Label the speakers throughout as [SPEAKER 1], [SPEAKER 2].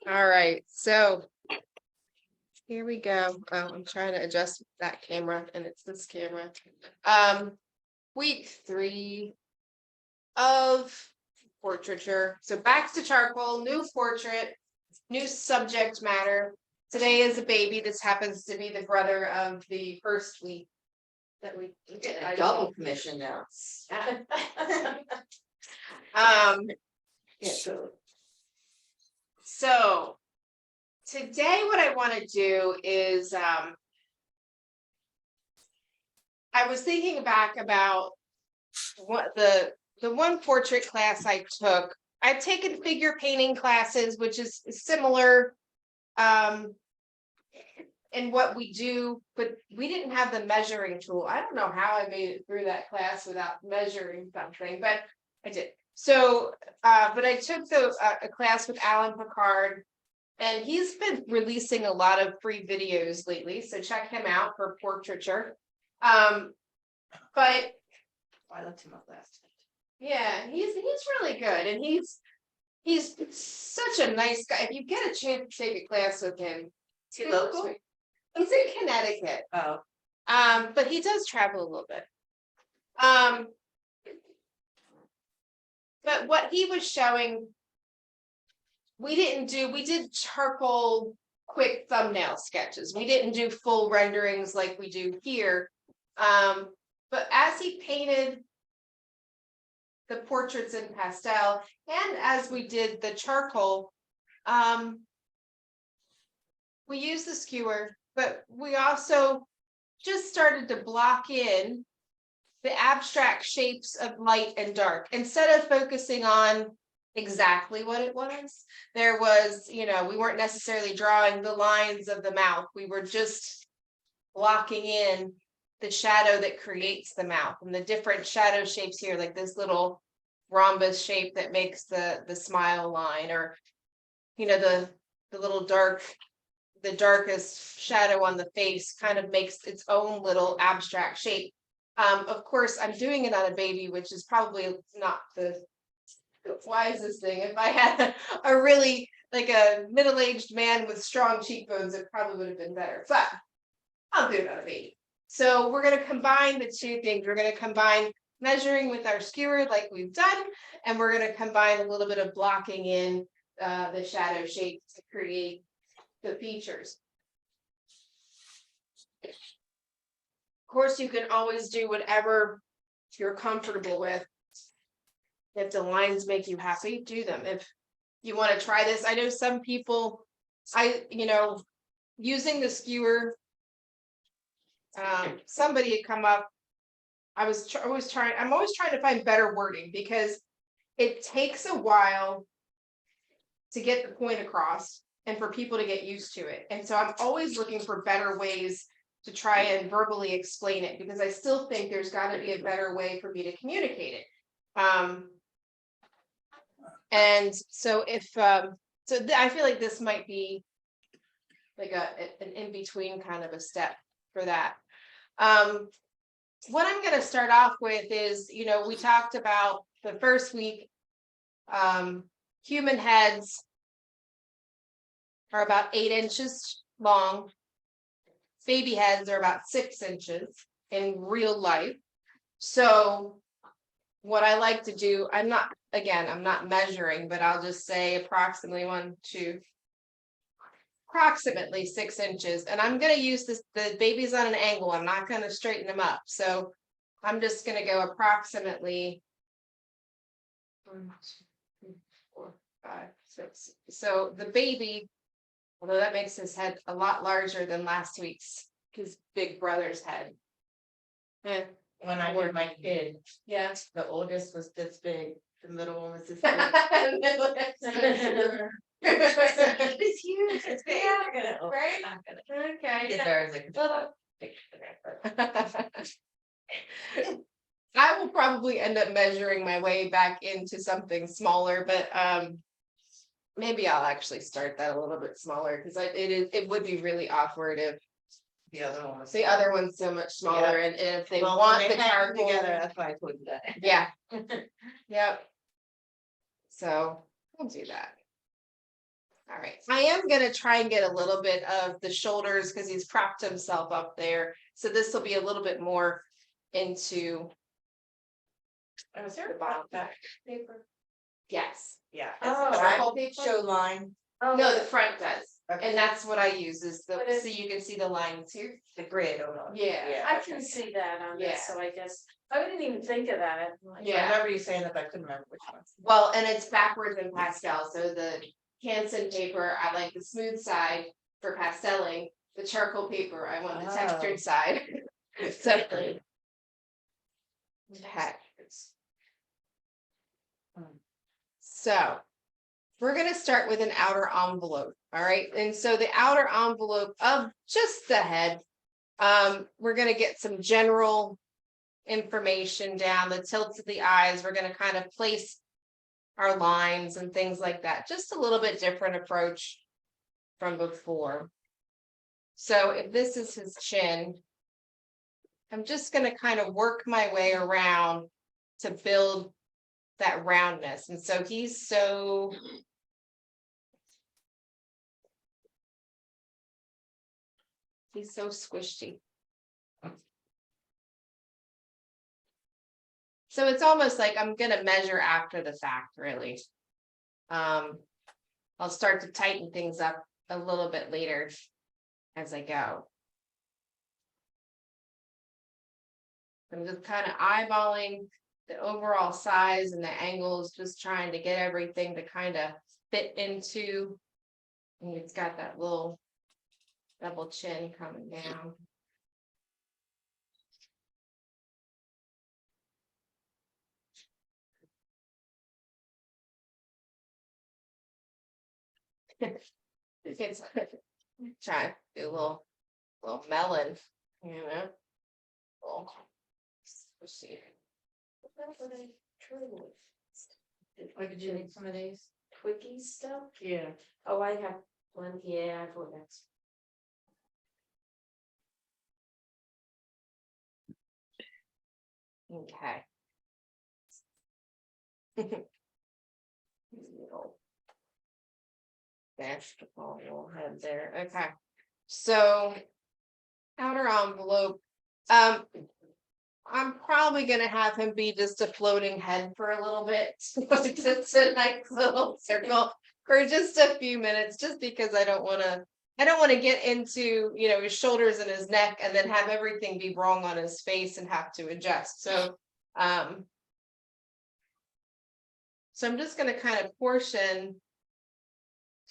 [SPEAKER 1] All right, so here we go. Oh, I'm trying to adjust that camera and it's this camera. Week 3 of portraiture. So back to charcoal, new portrait, new subject matter. Today is a baby. This happens to be the brother of the first week that we
[SPEAKER 2] Getting a double commission now.
[SPEAKER 1] Yeah, so today what I want to do is I was thinking back about what the one portrait class I took. I've taken figure painting classes, which is similar in what we do, but we didn't have the measuring tool. I don't know how I made it through that class without measuring something, but I did. So, but I took a class with Alan Picard, and he's been releasing a lot of free videos lately. So check him out for portraiture. But
[SPEAKER 2] I looked him up last night.
[SPEAKER 1] yeah, he's really good, and he's such a nice guy. If you get a chance to take a class with him,
[SPEAKER 2] Is he local?
[SPEAKER 1] he's in Connecticut.
[SPEAKER 2] Oh,
[SPEAKER 1] But he does travel a little bit. But what he was showing, we did charcoal quick thumbnail sketches. We didn't do full renderings like we do here. But as he painted the portraits in pastel, and as we did the charcoal, we used the skewer, but we also just started to block in the abstract shapes of light and dark instead of focusing on exactly what it was. There was, we weren't necessarily drawing the lines of the mouth. We were just blocking in the shadow that creates the mouth and the different shadow shapes here, like this little rhombus shape that makes the smile line, or the little the darkest shadow on the face kind of makes its own little abstract shape. Of course, I'm doing it on a baby, which is probably not the wisest thing. If I had a really like a middle-aged man with strong cheekbones, it probably would have been better, but I'll do it on a baby. So we're going to combine the two things. We're going to combine measuring with our skewer like we've done, and we're going to combine a little bit of blocking in the shadow shape to create the features. Of course, you can always do whatever you're comfortable with. If the lines make you happy, do them. If you want to try this, I know some people, using the skewer, somebody had come up. I'm always trying to find better wording, because it takes a while to get the point across and for people to get used to it. And so I'm always looking for better ways to try and verbally explain it, because I still think there's got to be a better way for me to communicate it. And so I feel like this might be like an in-between kind of a step for that. What I'm going to start off with is, we talked about the first week, human heads are about 8 inches long. Baby heads are about 6 inches in real life. So what I like to do, I'm not measuring, but I'll just say approximately approximately 6 inches. And I'm going to use the baby's on an angle. I'm not going to straighten them up. So I'm just going to go approximately 1, 2, 3, 4, 5, 6. So the baby, although that makes his head a lot larger than last week's, his big brother's head.
[SPEAKER 2] when I were my kid,
[SPEAKER 1] Yeah.
[SPEAKER 2] the oldest was this big, the middle one was this big. It's huge. It's big.
[SPEAKER 1] Yeah, right? Okay.
[SPEAKER 2] Get there as
[SPEAKER 1] I will probably end up measuring my way back into something smaller, but maybe I'll actually start that a little bit smaller, because it would be really awkward if
[SPEAKER 2] the other one was
[SPEAKER 1] the other one's so much smaller, and if they want the charcoal
[SPEAKER 2] together, that's why I told you that.
[SPEAKER 1] Yeah. Yep. So we'll do that. All right, I am gonna try and get a little bit of the shoulders because he's propped himself up there. So this will be a little bit more into,
[SPEAKER 2] Oh, is there
[SPEAKER 1] The
[SPEAKER 2] a
[SPEAKER 1] bottom
[SPEAKER 2] back paper?
[SPEAKER 1] yes.
[SPEAKER 2] Yeah.
[SPEAKER 3] Oh,
[SPEAKER 2] But
[SPEAKER 1] I-
[SPEAKER 2] I show line,
[SPEAKER 1] No, the front does,
[SPEAKER 2] Okay.
[SPEAKER 1] and that's what I use is the,
[SPEAKER 3] What is-
[SPEAKER 1] so you can see the lines here.
[SPEAKER 2] the grid, hold on.
[SPEAKER 1] Yeah.
[SPEAKER 3] I can see that on
[SPEAKER 1] Yeah.
[SPEAKER 3] this, so I guess, I didn't even think of that. I'm like,
[SPEAKER 1] Yeah.
[SPEAKER 2] I remember you saying that, but I couldn't remember which one.
[SPEAKER 1] Well, and it's backwards in pastel, so the Hansen paper, I like the smooth side for pasteling. The charcoal paper, I want the
[SPEAKER 2] Oh.
[SPEAKER 1] textured side. So. Okay. So. We're gonna start with an outer envelope, all right? And so the outer envelope of just the head. We're gonna get some general information down, the tilts of the eyes. We're gonna kind of place our lines and things like that. Just a little bit different approach from before. So if this is his chin, I'm just gonna kind of work my way around to build that roundness. And so he's so squishy. So it's almost like I'm gonna measure after the fact, really. I'll start to tighten things up a little bit later as I go. I'm just kind of eyeballing the overall size and the angles, just trying to get everything to kind of fit into. And it's got that little double chin coming down. It's trying to do a little melon, you know. Let's see.
[SPEAKER 2] Or did you need some of these?
[SPEAKER 3] Twiggy stuff?
[SPEAKER 2] Yeah.
[SPEAKER 3] Oh, I have one, yeah, I thought that's.
[SPEAKER 1] Okay. Little basketball little head there. Okay. So outer envelope. I'm probably gonna have him be just a floating head for a little bit. Just a nice little circle for just a few minutes, just because I don't wanna get into, his shoulders and his neck and then have everything be wrong on his face and have to adjust. So I'm just gonna kind of portion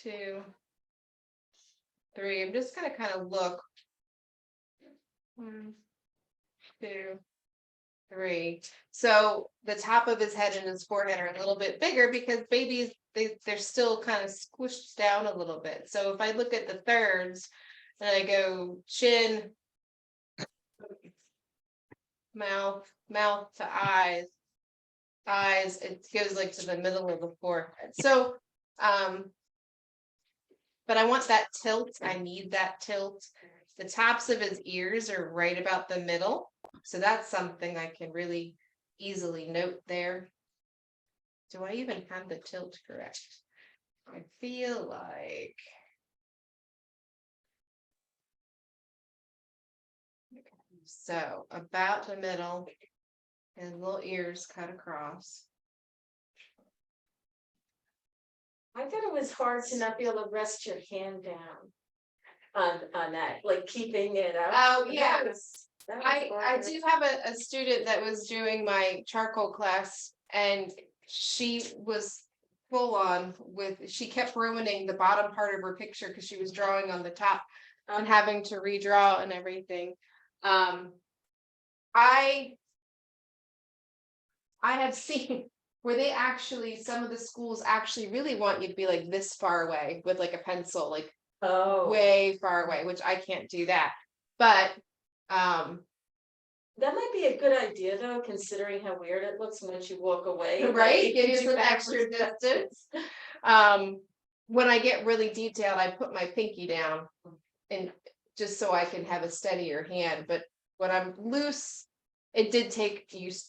[SPEAKER 1] 2, 3. I'm just gonna kind of look. 1, 2, 3. So the top of his head and his forehead are a little bit bigger because babies, they're still kind of squished down a little bit. So if I look at the thirds and I go chin, mouth to eyes, it goes like to the middle of the forehead. So, but I want that tilt. I need that tilt. The tops of his ears are right about the middle. So that's something I can really easily note there. Do I even have the tilt correct? I feel like. So about the middle, and little ears cut across.
[SPEAKER 3] I thought it was hard to not be able to rest your hand down. On that, like keeping it up.
[SPEAKER 1] Oh, yeah.
[SPEAKER 3] That was
[SPEAKER 1] I
[SPEAKER 3] hard.
[SPEAKER 1] do have a student that was doing my charcoal class, and she was full on she kept ruining the bottom part of her picture because she was drawing on the top and having to redraw and everything. I have seen where they actually, some of the schools actually really want you to be like this far away with like a pencil, like
[SPEAKER 3] Oh.
[SPEAKER 1] way far away, which I can't do that. But
[SPEAKER 3] That might be a good idea though, considering how weird it looks once you walk away.
[SPEAKER 1] right, give you
[SPEAKER 3] Do
[SPEAKER 1] some
[SPEAKER 3] that
[SPEAKER 1] extra
[SPEAKER 3] with-
[SPEAKER 1] distance. When I get really detailed, I put my pinky down and just so I can have a steadier hand. But when I'm loose, it did take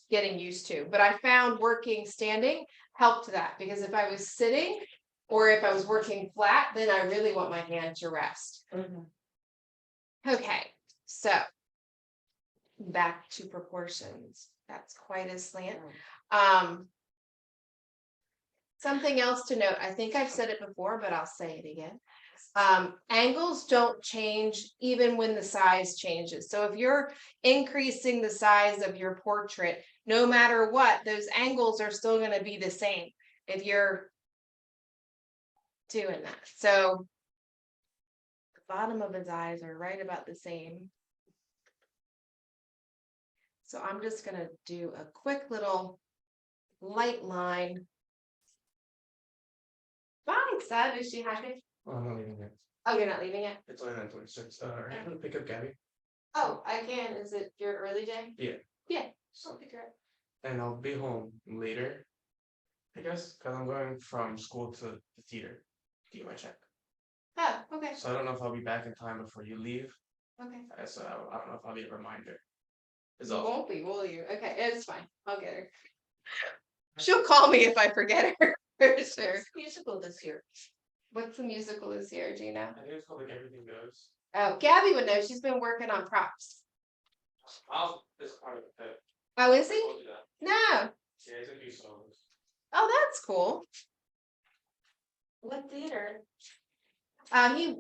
[SPEAKER 1] getting used to. But I found working standing helped that, because if I was sitting Or if I was working flat, then I really want my hand to rest. Okay, so. Back to proportions. That's quite a slant. Something else to note, I think I've said it before, but I'll say it again. Angles don't change even when the size changes. So if you're increasing the size of your portrait, no matter what, those angles are still going to be the same if you're doing that. So the bottom of his eyes are right about the same. So I'm just going to do a quick little light line. Bye, son. Is she happy?
[SPEAKER 4] Oh, I'm not leaving it.
[SPEAKER 1] Oh, you're not leaving it?
[SPEAKER 4] It's only 9:26. Are you gonna pick up Gabby?
[SPEAKER 1] Oh, I can. Is it your early day?
[SPEAKER 4] Yeah.
[SPEAKER 1] Yeah, I'll pick her up.
[SPEAKER 4] And I'll be home later, I guess, because I'm going from school to the theater to get my check.
[SPEAKER 1] Oh, okay,
[SPEAKER 4] So I don't know if I'll be back in time before you leave.
[SPEAKER 1] okay.
[SPEAKER 4] So I don't know if I'll be a reminder. Is
[SPEAKER 1] You
[SPEAKER 4] all.
[SPEAKER 1] won't be, will you? Okay, it's fine. I'll get her. She'll call me if I forget her, for sure.
[SPEAKER 2] Musical this year.
[SPEAKER 1] What's the musical this year, do you know?
[SPEAKER 4] I think it's called like Everything Goes.
[SPEAKER 1] Oh, Gabby would know. She's been working on props.
[SPEAKER 4] It's part of it.
[SPEAKER 1] Oh, is he?
[SPEAKER 4] Told you that.
[SPEAKER 1] No.
[SPEAKER 4] Yeah, it's a few songs.
[SPEAKER 1] Oh, that's cool.
[SPEAKER 3] What theater?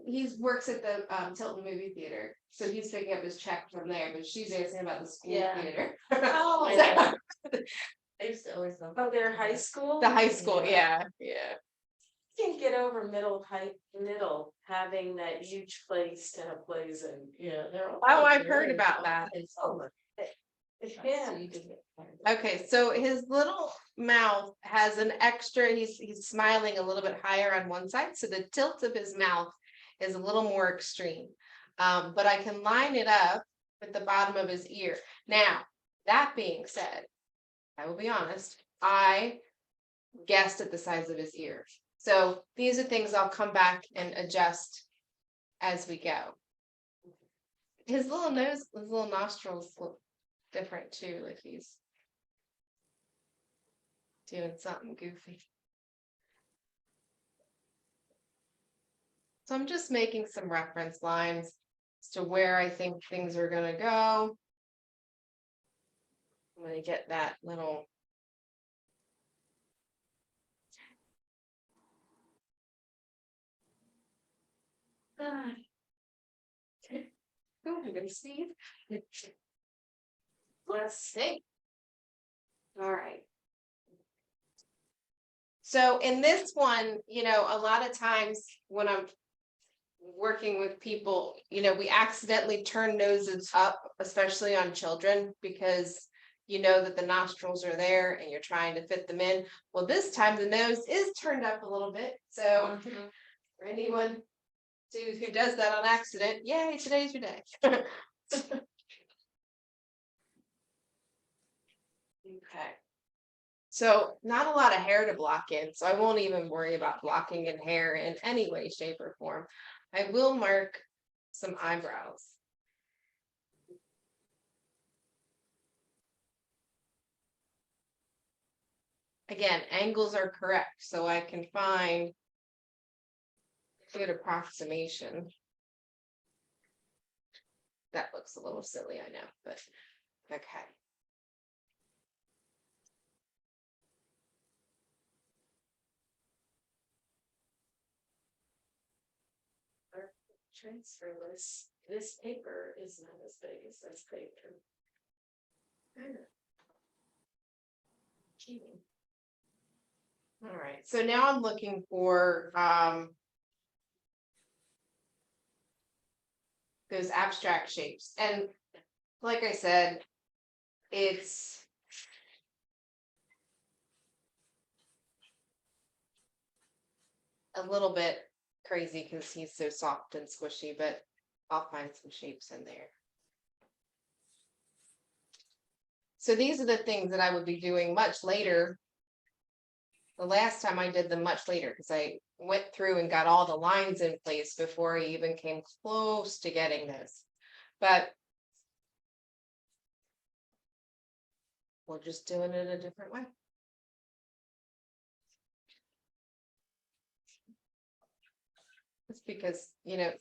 [SPEAKER 1] He works at the Tilton Movie Theater, so he's picking up his check from there. But she's asking about the school
[SPEAKER 3] Yeah.
[SPEAKER 1] theater.
[SPEAKER 3] Oh,
[SPEAKER 2] I used to always love.
[SPEAKER 3] oh, they're high school?
[SPEAKER 1] The high school,
[SPEAKER 3] Yeah.
[SPEAKER 1] yeah.
[SPEAKER 3] Can't get over middle having that huge place to have plays in.
[SPEAKER 2] Yeah, they're all.
[SPEAKER 1] Oh, I've heard about that.
[SPEAKER 2] It's over.
[SPEAKER 3] Yeah.
[SPEAKER 2] So you can get.
[SPEAKER 1] Okay, so his little mouth has an extra, he's smiling a little bit higher on one side, so the tilt of his mouth is a little more extreme. But I can line it up with the bottom of his ear. Now, that being said, I will be honest, I guessed at the size of his ear. So these are things I'll come back and adjust as we go. His little nose, his little nostrils look different too, like he's doing something goofy. So I'm just making some reference lines as to where I think things are gonna go. I'm gonna get that little. Oh, I'm gonna sneeze. Let's see. All right. So in this one, a lot of times when I'm working with people, we accidentally turn noses up, especially on children, because you know that the nostrils are there and you're trying to fit them in. Well, this time the nose is turned up a little bit. So for anyone who does that on accident, yay, today's your day. Okay. So not a lot of hair to block in, so I won't even worry about blocking in hair in any way, shape, or form. I will mark some eyebrows. Again, angles are correct, so I can find a good approximation. That looks a little silly, I know, but okay. Transfer this paper is not as big as this paper. Cheating. All right, so now I'm looking for those abstract shapes, and like I said, it's a little bit crazy because he's so soft and squishy, but I'll find some shapes in there. So these are the things that I would be doing much later. The last time I did them much later because I went through and got all the lines in place before I even came close to getting this. But we're just doing it a different way. It's because,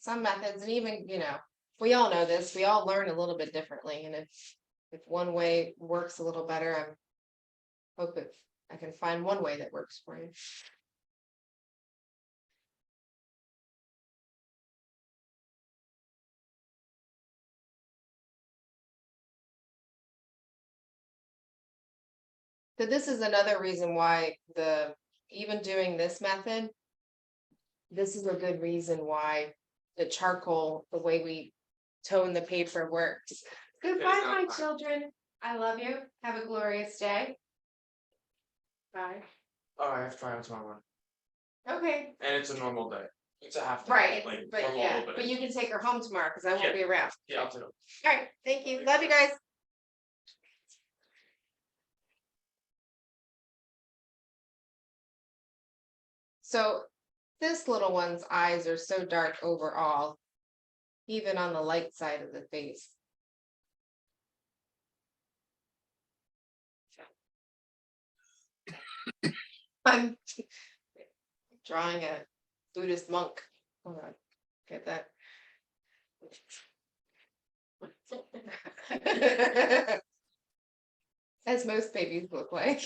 [SPEAKER 1] some methods and even, we all know this, we all learn a little bit differently and if one way works a little better, hope if I can find one way that works for you. So this is another reason why even doing this method, this is a good reason why the charcoal, the way we tone the paper works. Goodbye, my children. I love you. Have a glorious day. Bye.
[SPEAKER 4] Oh, I have to try on tomorrow morning.
[SPEAKER 1] Okay.
[SPEAKER 4] And it's a normal day. It's a half day.
[SPEAKER 1] Right,
[SPEAKER 4] like,
[SPEAKER 1] but
[SPEAKER 4] normal
[SPEAKER 1] yeah,
[SPEAKER 4] opening.
[SPEAKER 1] but you can take her home tomorrow because I won't
[SPEAKER 4] Yeah.
[SPEAKER 1] be around.
[SPEAKER 4] Yeah, I'll take it.
[SPEAKER 1] All right, thank you. Love you guys. So this little one's eyes are so dark overall, even on the light side of the face. I'm drawing a Buddhist monk. Hold on, get that. As most babies look like.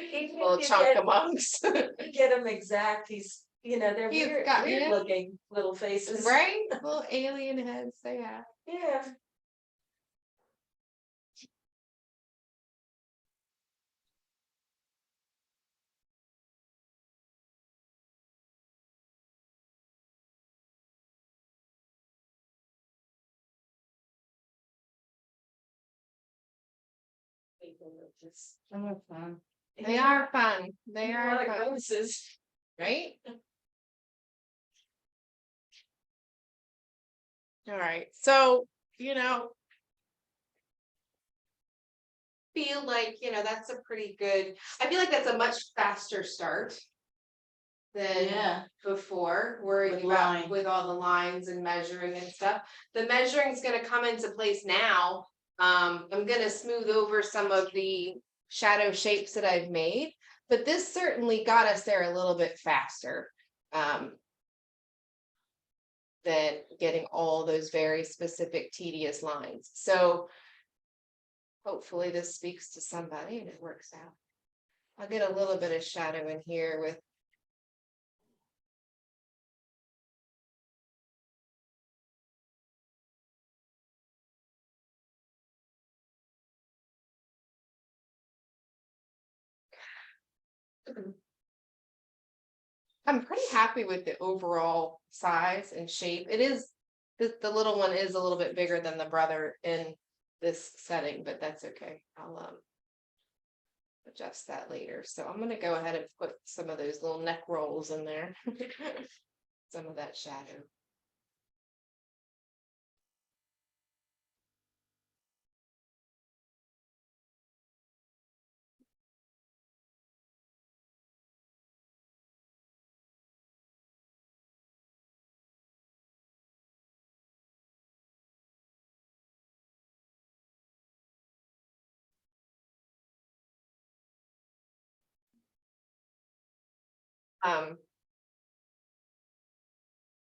[SPEAKER 1] Little
[SPEAKER 3] you
[SPEAKER 1] chunk
[SPEAKER 3] get-
[SPEAKER 1] of monks.
[SPEAKER 3] You get them exact, they're
[SPEAKER 1] He's
[SPEAKER 3] weird,
[SPEAKER 1] got-
[SPEAKER 3] weird
[SPEAKER 1] yeah.
[SPEAKER 3] looking little faces.
[SPEAKER 1] Right? Little alien heads they have.
[SPEAKER 3] Yeah.
[SPEAKER 1] They are fun. They
[SPEAKER 3] A
[SPEAKER 1] are
[SPEAKER 3] lot of
[SPEAKER 1] fun,
[SPEAKER 3] roses.
[SPEAKER 1] right? All right, so, feel like, that's a pretty good, I feel like that's a much faster start than
[SPEAKER 2] Yeah.
[SPEAKER 1] before, worrying
[SPEAKER 2] With
[SPEAKER 1] about
[SPEAKER 2] line.
[SPEAKER 1] with all the lines and measuring and stuff. The measuring's gonna come into place now. I'm gonna smooth over some of the shadow shapes that I've made, but this certainly got us there a little bit faster. Than getting all those very specific tedious lines. So hopefully this speaks to somebody and it works out. I'll get a little bit of shadow in here with I'm pretty happy with the overall size and shape. It is, the little one is a little bit bigger than the brother in this setting, but that's okay. I'll adjust that later. So I'm gonna go ahead and put some of those little neck rolls in there. Some of that shadow.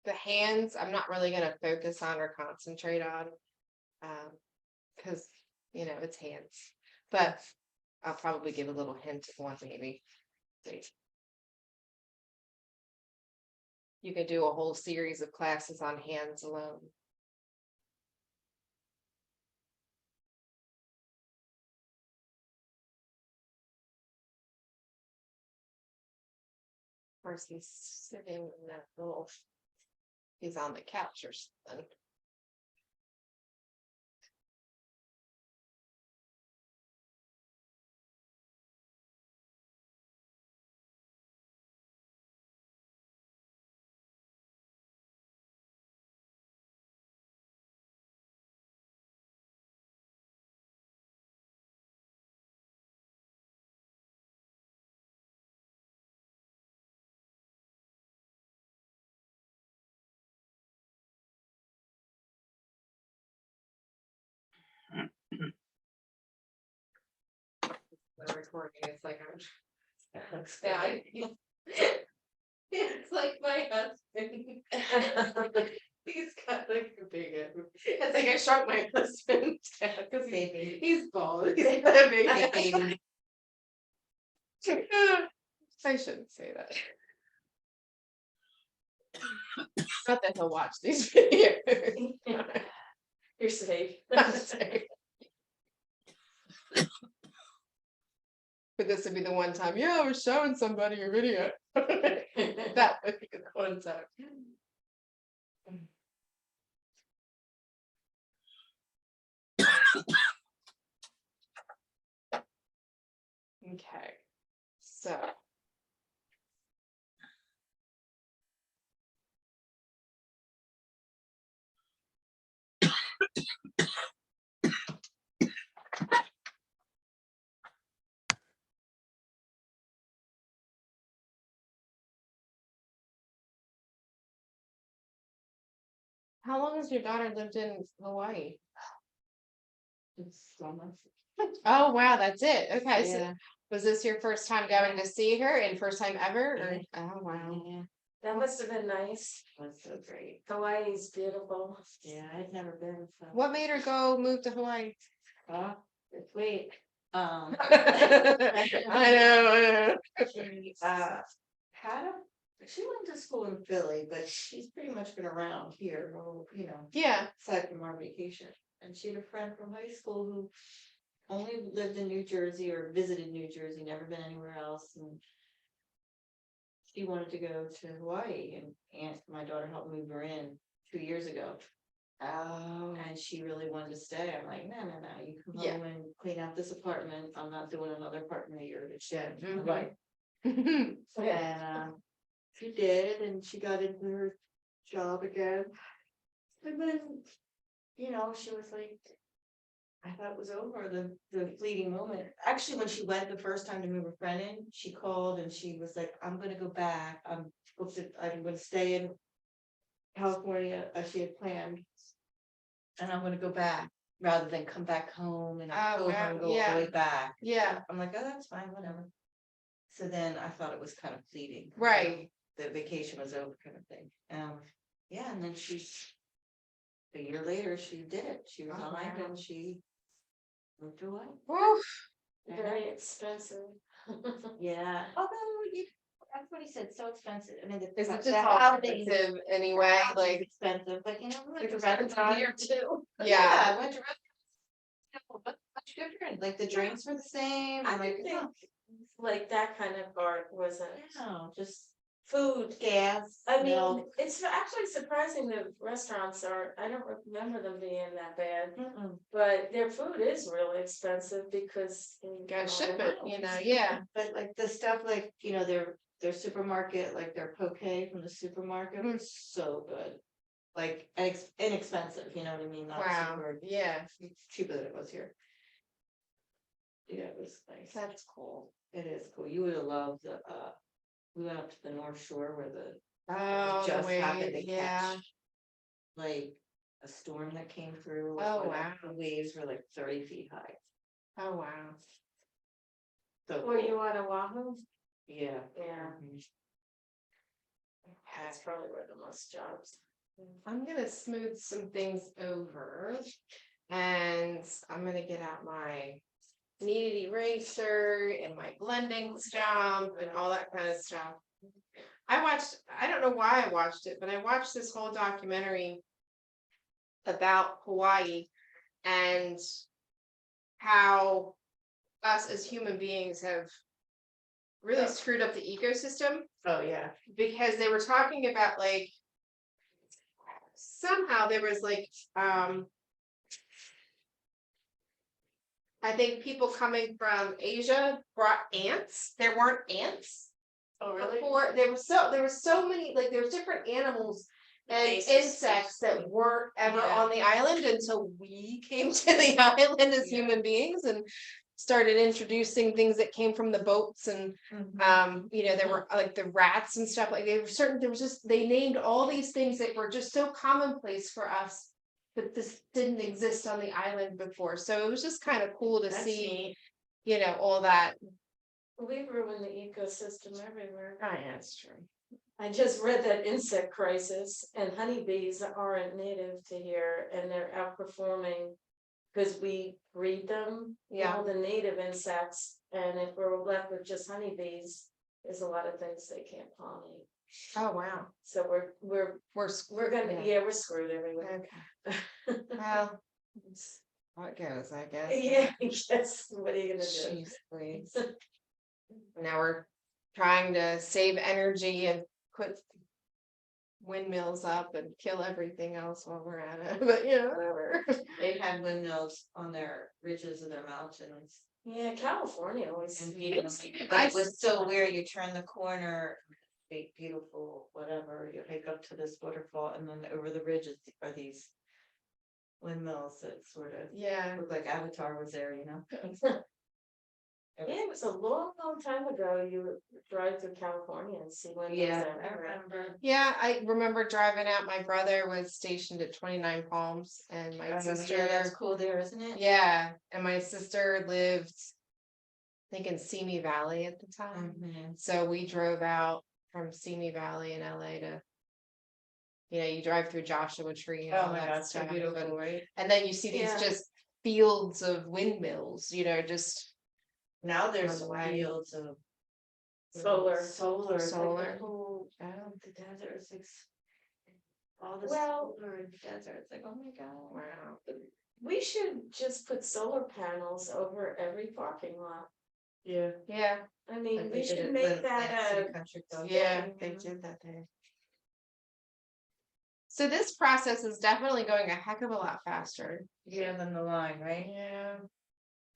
[SPEAKER 1] The hands, I'm not really gonna focus on or concentrate on. Because, it's hands, but I'll probably give a little hint of one maybe. See. You could do a whole series of classes on hands alone. Of course, he's sitting in that little, he's on the couch or something. The recording, it's like I'm. Yeah, it's like my husband. He's got like a big head. It's like I shrunk my husband because he's bald. He's got a big head. I shouldn't say that. Not that he'll watch these videos.
[SPEAKER 3] You're safe.
[SPEAKER 1] But this would be the one time, yeah, I was showing somebody your video. That would be the one time. Okay, so. How long has your daughter lived in Hawaii?
[SPEAKER 2] It's so much.
[SPEAKER 1] Oh, wow, that's it. Okay, so
[SPEAKER 2] Yeah.
[SPEAKER 1] was this your first time going to see her and first time ever? Or,
[SPEAKER 2] Yeah.
[SPEAKER 1] oh, wow.
[SPEAKER 2] Yeah,
[SPEAKER 3] That must have been nice.
[SPEAKER 2] was so great.
[SPEAKER 3] Hawaii's beautiful.
[SPEAKER 2] Yeah, I'd never been. So.
[SPEAKER 1] What made her go move to Hawaii?
[SPEAKER 2] Just wait.
[SPEAKER 1] I know.
[SPEAKER 2] She had a. She went to school in Philly, but she's pretty much been around here, you know,
[SPEAKER 1] Yeah.
[SPEAKER 2] aside from our vacation. And she had a friend from high school who only lived in New Jersey or visited New Jersey, never been anywhere else. And she wanted to go to Hawaii, and my daughter helped move her in 2 years ago.
[SPEAKER 1] Oh.
[SPEAKER 2] And she really wanted to stay. I'm like, no, you come
[SPEAKER 1] Yeah.
[SPEAKER 2] home and clean out this apartment. I'm not doing another apartment a year. Shit,
[SPEAKER 1] Mhm.
[SPEAKER 2] right? And she did, and she got into her job again. And then, you know, she was like, I thought it was over, the fleeting moment. Actually, when she went the first time to move her friend in, she called and she was like, I'm gonna go back. I'm gonna stay in California as she had planned. And I'm gonna go back rather than come back home and
[SPEAKER 1] Oh,
[SPEAKER 2] go
[SPEAKER 1] wow,
[SPEAKER 2] home, go
[SPEAKER 1] yeah.
[SPEAKER 2] all the way back.
[SPEAKER 1] Yeah,
[SPEAKER 2] I'm like, oh, that's fine, whatever. So then I thought it was kind of fleeting.
[SPEAKER 1] right.
[SPEAKER 2] The vacation was over kind of thing. Yeah, and then a year later, she did it. She
[SPEAKER 1] Oh,
[SPEAKER 2] resigned
[SPEAKER 1] wow.
[SPEAKER 2] and she moved away.
[SPEAKER 1] Woo.
[SPEAKER 3] Very expensive.
[SPEAKER 2] Yeah. Although everybody said so expensive. I mean,
[SPEAKER 1] Is it
[SPEAKER 2] the
[SPEAKER 1] just all
[SPEAKER 2] housing
[SPEAKER 1] expensive anyway?
[SPEAKER 2] housing's
[SPEAKER 1] Like,
[SPEAKER 2] expensive, but you know, we went to
[SPEAKER 1] it's expensive
[SPEAKER 2] restaurants.
[SPEAKER 3] Here too.
[SPEAKER 1] yeah.
[SPEAKER 2] I went to restaurants. Much different. Like the drinks were the same.
[SPEAKER 3] I
[SPEAKER 2] I'm like,
[SPEAKER 3] didn't think like that kind of art wasn't
[SPEAKER 2] no, just
[SPEAKER 3] food.
[SPEAKER 2] gas.
[SPEAKER 3] I mean,
[SPEAKER 2] milk.
[SPEAKER 3] it's actually surprising that restaurants are, I don't remember them being that bad,
[SPEAKER 2] Mm-mm.
[SPEAKER 3] but their food is really expensive because.
[SPEAKER 1] Gotta ship it, you know, yeah.
[SPEAKER 2] But like the stuff like, you know, their supermarket, like their poke from the supermarket was so good. Like inexpensive, you know what I mean? Not
[SPEAKER 1] Wow,
[SPEAKER 2] super
[SPEAKER 1] yeah,
[SPEAKER 2] cheaper than it was here. Yeah, it was nice.
[SPEAKER 1] that's cool.
[SPEAKER 2] It is cool. You would have loved we went up to the North Shore where
[SPEAKER 1] Oh, the
[SPEAKER 2] just happened
[SPEAKER 1] way,
[SPEAKER 2] to
[SPEAKER 1] yeah.
[SPEAKER 2] catch like a storm that came through.
[SPEAKER 1] Oh,
[SPEAKER 2] where
[SPEAKER 1] wow.
[SPEAKER 2] The waves were like 30 feet high.
[SPEAKER 1] Oh, wow.
[SPEAKER 2] So
[SPEAKER 3] Were
[SPEAKER 2] cool.
[SPEAKER 3] you on Oahu?
[SPEAKER 2] Yeah.
[SPEAKER 3] Yeah,
[SPEAKER 2] Mhm.
[SPEAKER 3] that's probably where the most jobs.
[SPEAKER 1] I'm gonna smooth some things over and I'm gonna get out my kneaded eraser and my blending stump and all that kind of stuff. I don't know why I watched it, but I watched this whole documentary about Hawaii and how us as human beings have really screwed up the ecosystem.
[SPEAKER 2] Oh, yeah.
[SPEAKER 1] Because they were talking about like somehow there was like I think people coming from Asia brought ants. There weren't ants
[SPEAKER 3] Oh, really?
[SPEAKER 1] before. There were so many, like there was different animals and
[SPEAKER 3] Basis.
[SPEAKER 1] insects that weren't ever
[SPEAKER 2] Yeah.
[SPEAKER 1] on the island until we came to the island as
[SPEAKER 2] Yeah.
[SPEAKER 1] human beings and started introducing things that came from the boats and you know, there were like the rats and stuff, like they named all these things that were just so commonplace for us, but this didn't exist on the island before, so it was just kind of cool to
[SPEAKER 3] That's
[SPEAKER 1] see,
[SPEAKER 3] neat.
[SPEAKER 1] you know, all that.
[SPEAKER 3] We ruin the ecosystem everywhere.
[SPEAKER 1] Oh, yeah, that's true.
[SPEAKER 3] I just read that insect crisis and honeybees aren't native to here and they're outperforming. Cause we breed them,
[SPEAKER 1] Yeah.
[SPEAKER 3] all the native insects, and if we're left with just honeybees, there's a lot of things they can't pollinate.
[SPEAKER 1] Oh, wow.
[SPEAKER 3] So we're gonna, yeah, we're screwed everywhere.
[SPEAKER 1] Okay. Well, it's how it goes, I guess.
[SPEAKER 3] Yeah, yes, what are you gonna do?
[SPEAKER 1] Jeez, please. Now we're trying to save energy and put windmills up and kill everything else while we're at it, but you know, whatever.
[SPEAKER 2] They had windmills on their ridges of their mountains.
[SPEAKER 3] Yeah, California always.
[SPEAKER 2] And beautiful, but it was so weird, you turn the corner, big, beautiful, whatever, you hike up to this waterfall, and then over the ridges are these windmills that sort of
[SPEAKER 1] Yeah.
[SPEAKER 2] look like Avatar was there, you know?
[SPEAKER 3] Yeah, it was a long, long time ago, you would drive through California and see when.
[SPEAKER 2] Yeah, I remember.
[SPEAKER 1] Yeah, I remember driving out, my brother was stationed at 29 Palms and my
[SPEAKER 2] Yeah,
[SPEAKER 1] sister,
[SPEAKER 2] that's cool there, isn't it?
[SPEAKER 1] yeah, and my sister lived, I think in Simi Valley at the time.
[SPEAKER 2] Mhm.
[SPEAKER 1] So we drove out from Simi Valley in LA to, you know, you drive through Joshua Tree and
[SPEAKER 2] Oh
[SPEAKER 1] all
[SPEAKER 2] my
[SPEAKER 1] that
[SPEAKER 2] God, so
[SPEAKER 1] stuff.
[SPEAKER 2] beautiful, right?
[SPEAKER 1] And then you see these
[SPEAKER 3] Yeah.
[SPEAKER 1] just fields of windmills, you know, just
[SPEAKER 2] Now there's
[SPEAKER 1] On the way.
[SPEAKER 2] fields of
[SPEAKER 3] Solar.
[SPEAKER 2] Solar. It's like the
[SPEAKER 1] Solar.
[SPEAKER 2] whole,
[SPEAKER 1] oh,
[SPEAKER 2] the desert, it's like all the
[SPEAKER 3] Well-
[SPEAKER 2] solar in the desert, it's like, oh my God.
[SPEAKER 1] wow.
[SPEAKER 3] We should just put solar panels over every parking lot.
[SPEAKER 2] Yeah.
[SPEAKER 1] Yeah,
[SPEAKER 3] I mean,
[SPEAKER 2] Like
[SPEAKER 3] we
[SPEAKER 2] did
[SPEAKER 3] should
[SPEAKER 2] it
[SPEAKER 3] make
[SPEAKER 2] with
[SPEAKER 3] that
[SPEAKER 2] Lansing
[SPEAKER 3] a,
[SPEAKER 2] Country Club.
[SPEAKER 1] yeah, they did that there. So this process is definitely going a heck of a lot faster.
[SPEAKER 2] Yeah, than the line, right?
[SPEAKER 1] Yeah.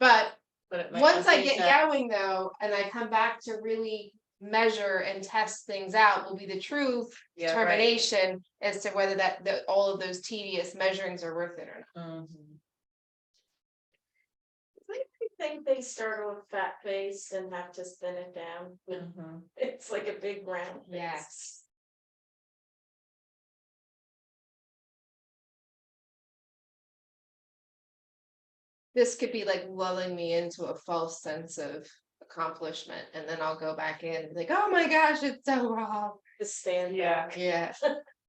[SPEAKER 1] But
[SPEAKER 2] But it might
[SPEAKER 1] once
[SPEAKER 2] not
[SPEAKER 1] I
[SPEAKER 2] be
[SPEAKER 1] get
[SPEAKER 2] that-
[SPEAKER 1] going though, and I come back to really measure and test things out, will be the true
[SPEAKER 2] Yeah, right.
[SPEAKER 1] determination as to whether all of those tedious measurings are worth it or not.
[SPEAKER 2] Mhm.
[SPEAKER 3] I think they start with fat face and have to thin it down.
[SPEAKER 2] Mhm.
[SPEAKER 3] It's like a big round. face.
[SPEAKER 1] Yes. This could be like lulling me into a false sense of accomplishment, and then I'll go back in and be like, oh my gosh, it's so wrong.
[SPEAKER 3] Just stand
[SPEAKER 2] Yeah.
[SPEAKER 3] back.
[SPEAKER 1] Yeah,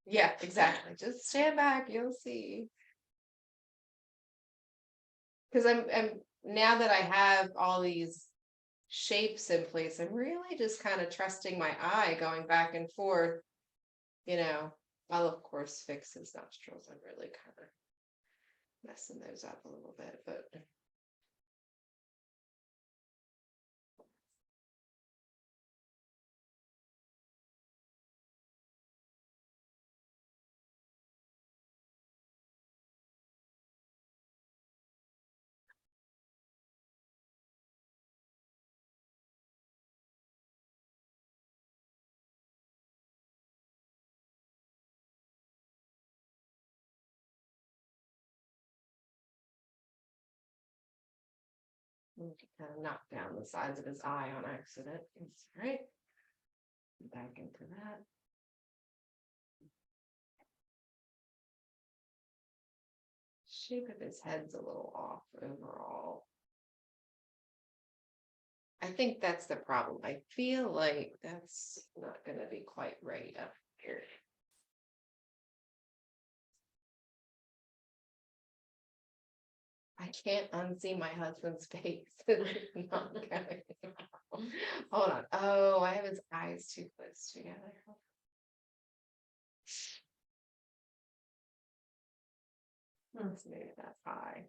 [SPEAKER 1] yeah, exactly. Just stand back, you'll see. Cause I'm now that I have all these shapes in place, I'm really just kind of trusting my eye going back and forth. You know, I'll of course fix his nostrils. I'm really kind of messing those up a little bit, but. Kind of knocked down the sides of his eye on accident. It's all right. Back into that. Shape of his head's a little off overall. I think that's the problem. I feel like that's not gonna be quite right up here. I can't unsee my husband's face. It's not going. Hold on. Oh, I have his eyes too close together. Let's move that eye.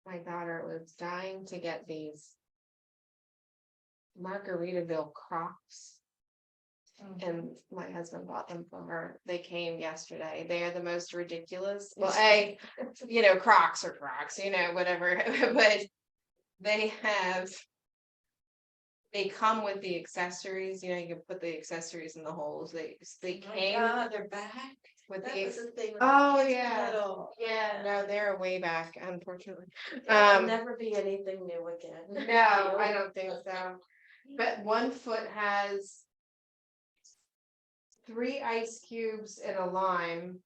[SPEAKER 1] My daughter was dying to get these Margaritaville Crocs. And my husband bought them for her. They came yesterday. They are the most ridiculous. Well, you know, Crocs are Crocs, you know, whatever. But they come with the accessories. You know, you can put the accessories in the holes. They
[SPEAKER 2] Oh my
[SPEAKER 1] came.
[SPEAKER 2] God, they're back.
[SPEAKER 1] with
[SPEAKER 2] That
[SPEAKER 1] the,
[SPEAKER 2] was the thing. with
[SPEAKER 1] Oh,
[SPEAKER 2] the kids
[SPEAKER 1] yeah.
[SPEAKER 2] little.
[SPEAKER 1] yeah, no, they're way back, unfortunately.
[SPEAKER 3] There'll never be anything new again.
[SPEAKER 1] No, I don't think so. But one foot has 3 ice cubes and a lime.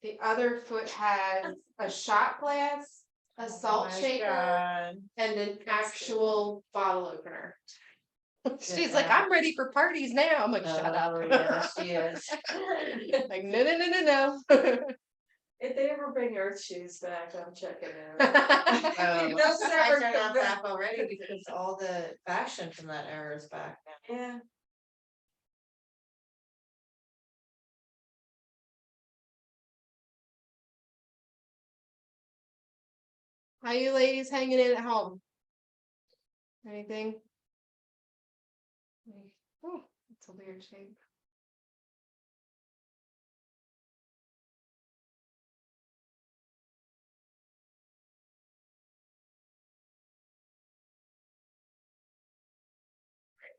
[SPEAKER 1] The other foot has a shot glass, a salt
[SPEAKER 2] my
[SPEAKER 1] shaker,
[SPEAKER 2] God.
[SPEAKER 1] and an actual bottle opener. She's like,
[SPEAKER 2] Yeah.
[SPEAKER 1] I'm ready for parties now. I'm like, shut up.
[SPEAKER 2] Oh, yeah, she is.
[SPEAKER 1] Like, no, no, no, no, no.
[SPEAKER 3] If they ever bring Earth shoes back, I'm checking out.
[SPEAKER 2] Oh,
[SPEAKER 3] Those
[SPEAKER 2] I
[SPEAKER 3] never
[SPEAKER 2] turned
[SPEAKER 3] come
[SPEAKER 2] off
[SPEAKER 3] back.
[SPEAKER 2] that already because all the fashion from that era is back now.
[SPEAKER 3] Yeah.
[SPEAKER 1] How you ladies hanging in at home? Anything? Oh, it's a weird shape.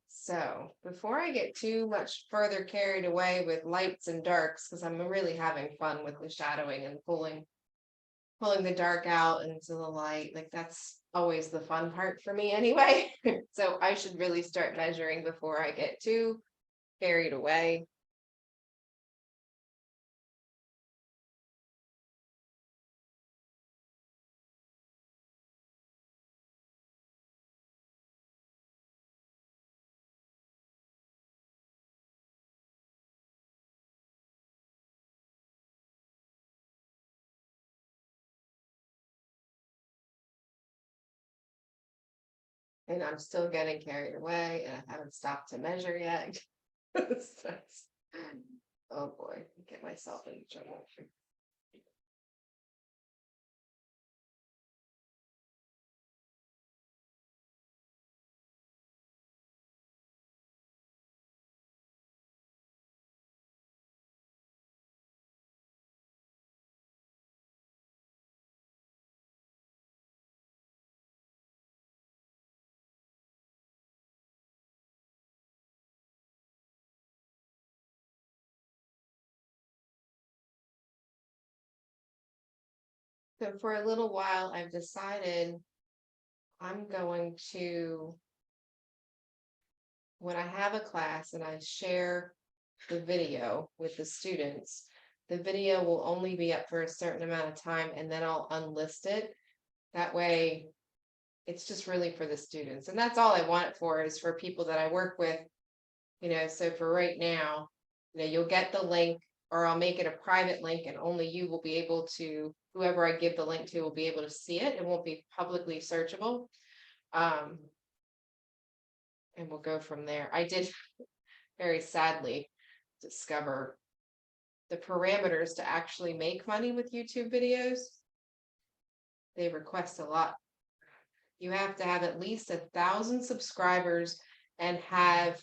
[SPEAKER 1] So before I get too much further carried away with lights and darks, because I'm really having fun with the shadowing and pulling the dark out into the light, like that's always the fun part for me anyway. So I should really start measuring before I get too carried away. And I'm still getting carried away and I haven't stopped to measure yet. Oh boy, get myself into trouble. So for a little while, I've decided I'm going to, when I have a class and I share the video with the students, the video will only be up for a certain amount of time and then I'll unlist it. That way, it's just really for the students. And that's all I want it for, is for people that I work with. So for right now, you'll get the link, or I'll make it a private link and only you will be able to, whoever I give the link to will be able to see it. It won't be publicly searchable. And we'll go from there. I did very sadly discover the parameters to actually make money with YouTube videos. They request a lot. You have to have at least 1,000 subscribers and have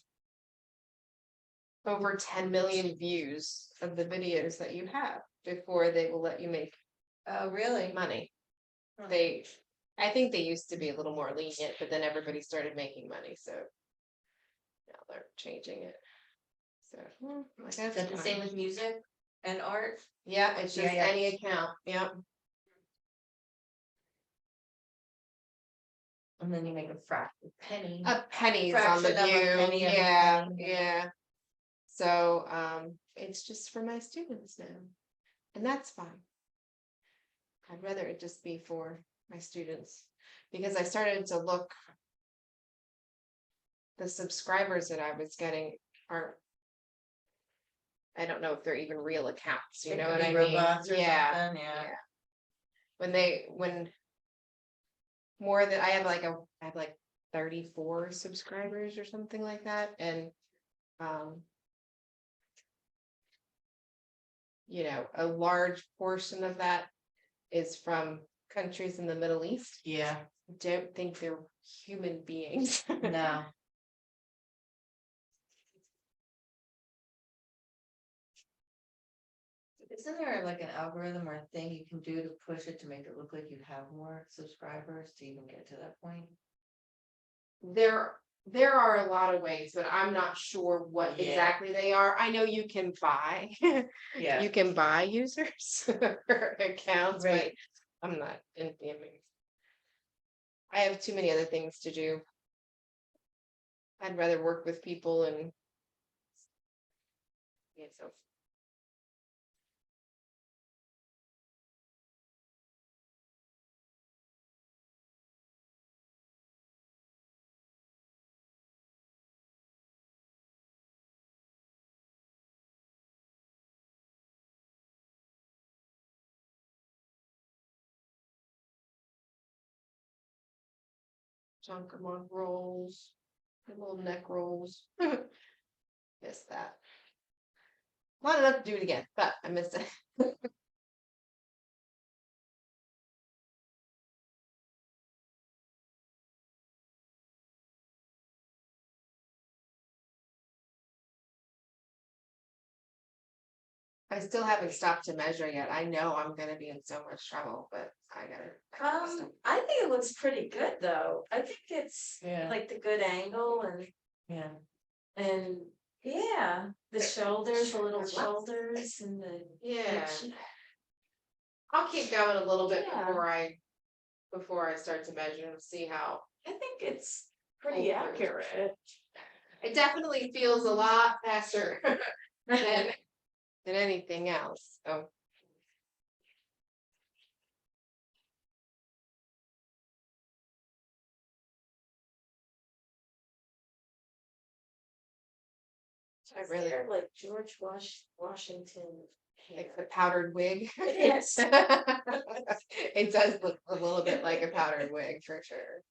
[SPEAKER 1] over 10 million views of the videos that you have before they will let you make
[SPEAKER 2] Oh, really?
[SPEAKER 1] money.
[SPEAKER 2] Huh.
[SPEAKER 1] I think they used to be a little more lenient, but then everybody started making money, so now they're changing it. So I guess
[SPEAKER 2] Is that the same with music and art?
[SPEAKER 1] yeah, it's just
[SPEAKER 2] Yeah, yeah.
[SPEAKER 1] any account. Yeah.
[SPEAKER 2] And then you make a fraction penny.
[SPEAKER 1] A pennies on the
[SPEAKER 2] Fraction of a
[SPEAKER 1] view.
[SPEAKER 2] penny of a
[SPEAKER 1] Yeah,
[SPEAKER 2] penny.
[SPEAKER 1] yeah. So it's just for my students now. And that's fine. I'd rather it just be for my students, because I started to look, the subscribers that I was getting aren't, I don't know if they're even real accounts, you
[SPEAKER 2] It
[SPEAKER 1] know
[SPEAKER 2] could
[SPEAKER 1] what
[SPEAKER 2] be
[SPEAKER 1] I mean?
[SPEAKER 2] robots or
[SPEAKER 1] Yeah.
[SPEAKER 2] something, yeah.
[SPEAKER 1] When more than I have like 34 subscribers or something like that, and a large portion of that is from countries in the Middle East.
[SPEAKER 2] Yeah,
[SPEAKER 1] I don't think they're human beings.
[SPEAKER 2] no. Isn't there like an algorithm or a thing you can do to push it to make it look like you have more subscribers to even get to that point?
[SPEAKER 1] There there are a lot of ways, but I'm not sure what
[SPEAKER 3] Yeah.
[SPEAKER 1] exactly they are. I know you can buy,
[SPEAKER 3] Yeah.
[SPEAKER 1] you can buy users or accounts, but
[SPEAKER 3] Right.
[SPEAKER 1] I'm not in the I have too many other things to do. I'd rather work with people and yeah, so chunk of on rolls, little neck rolls. Missed that. Wanted enough to do it again, but I missed it. I still haven't stopped to measure yet. I know I'm gonna be in so much trouble, but I gotta. stop.
[SPEAKER 3] I think it looks pretty good though. I think it's
[SPEAKER 2] Yeah.
[SPEAKER 3] like the good angle
[SPEAKER 2] Yeah.
[SPEAKER 3] and yeah, the shoulders, the little shoulders and the.
[SPEAKER 1] Yeah, I'll keep going a little bit
[SPEAKER 3] Yeah.
[SPEAKER 1] before I start to measure and see how.
[SPEAKER 3] I think it's pretty
[SPEAKER 1] Oh,
[SPEAKER 3] accurate.
[SPEAKER 1] It definitely feels a lot faster than anything else, so. I really
[SPEAKER 3] Like George Washington.
[SPEAKER 1] like the powdered wig.
[SPEAKER 3] Yes.
[SPEAKER 1] It does look a little bit like a powdered wig for sure.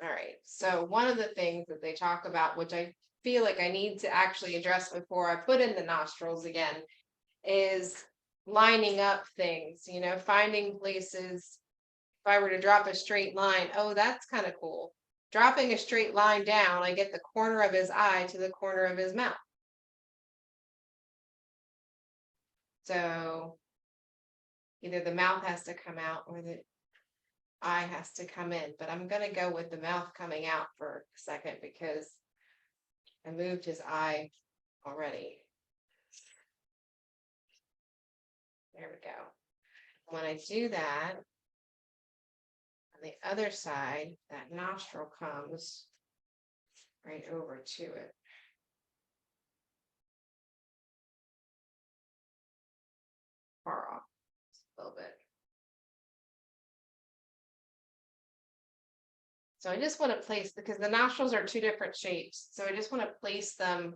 [SPEAKER 1] All right, so one of the things that they talk about, which I feel like I need to actually address before I put in the nostrils again, is lining up things, finding places. If I were to drop a straight line, oh, that's kind of cool. Dropping a straight line down, I get the corner of his eye to the corner of his mouth. So either the mouth has to come out or the eye has to come in, but I'm gonna go with the mouth coming out for a second because I moved his eye already. There we go. When I do that, on the other side, that nostril comes right over to it. Far off a little bit. So I just want to place, because the nostrils are two different shapes, so I just want to place them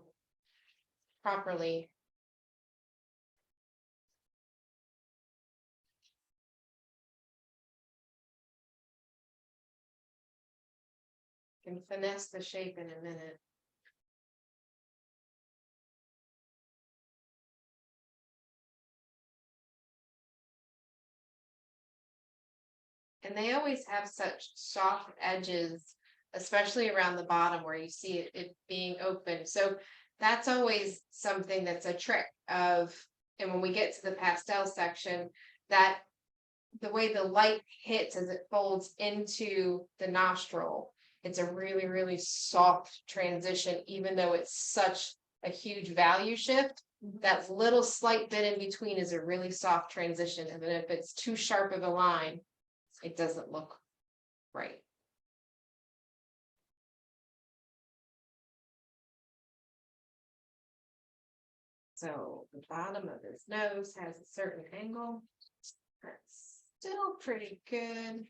[SPEAKER 1] properly. Can finesse the shape in a minute. And they always have such soft edges, especially around the bottom where you see it being open. So that's always something that's a trick of, and when we get to the pastel section, that the way the light hits as it folds into the nostril, it's a really, really soft transition, even though it's such a huge value shift. That little slight bit in between is a really soft transition. And then if it's too sharp of a line, it doesn't look right. So the bottom of his nose has a certain angle. That's still pretty good.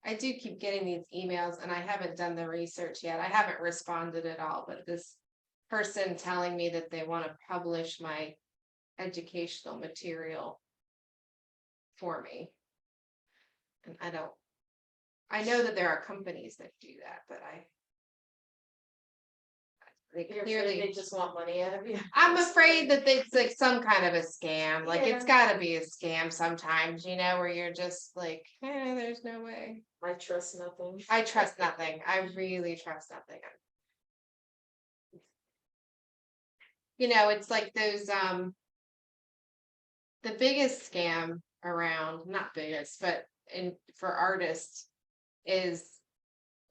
[SPEAKER 1] I do keep getting these emails and I haven't done the research yet. I haven't responded at all, but this person telling me that they want to publish my educational material for me. And I know that there are companies that do that, but They
[SPEAKER 3] You're afraid
[SPEAKER 1] clearly,
[SPEAKER 3] they just want money out of you.
[SPEAKER 1] I'm afraid that it's like some kind of a scam, like it's
[SPEAKER 3] Yeah.
[SPEAKER 1] gotta be a scam sometimes, you know, where you're just like, there's no way.
[SPEAKER 3] I trust nothing.
[SPEAKER 1] I trust nothing, I really trust nothing. You know, it's like those, the biggest scam around, not biggest, but for artists is,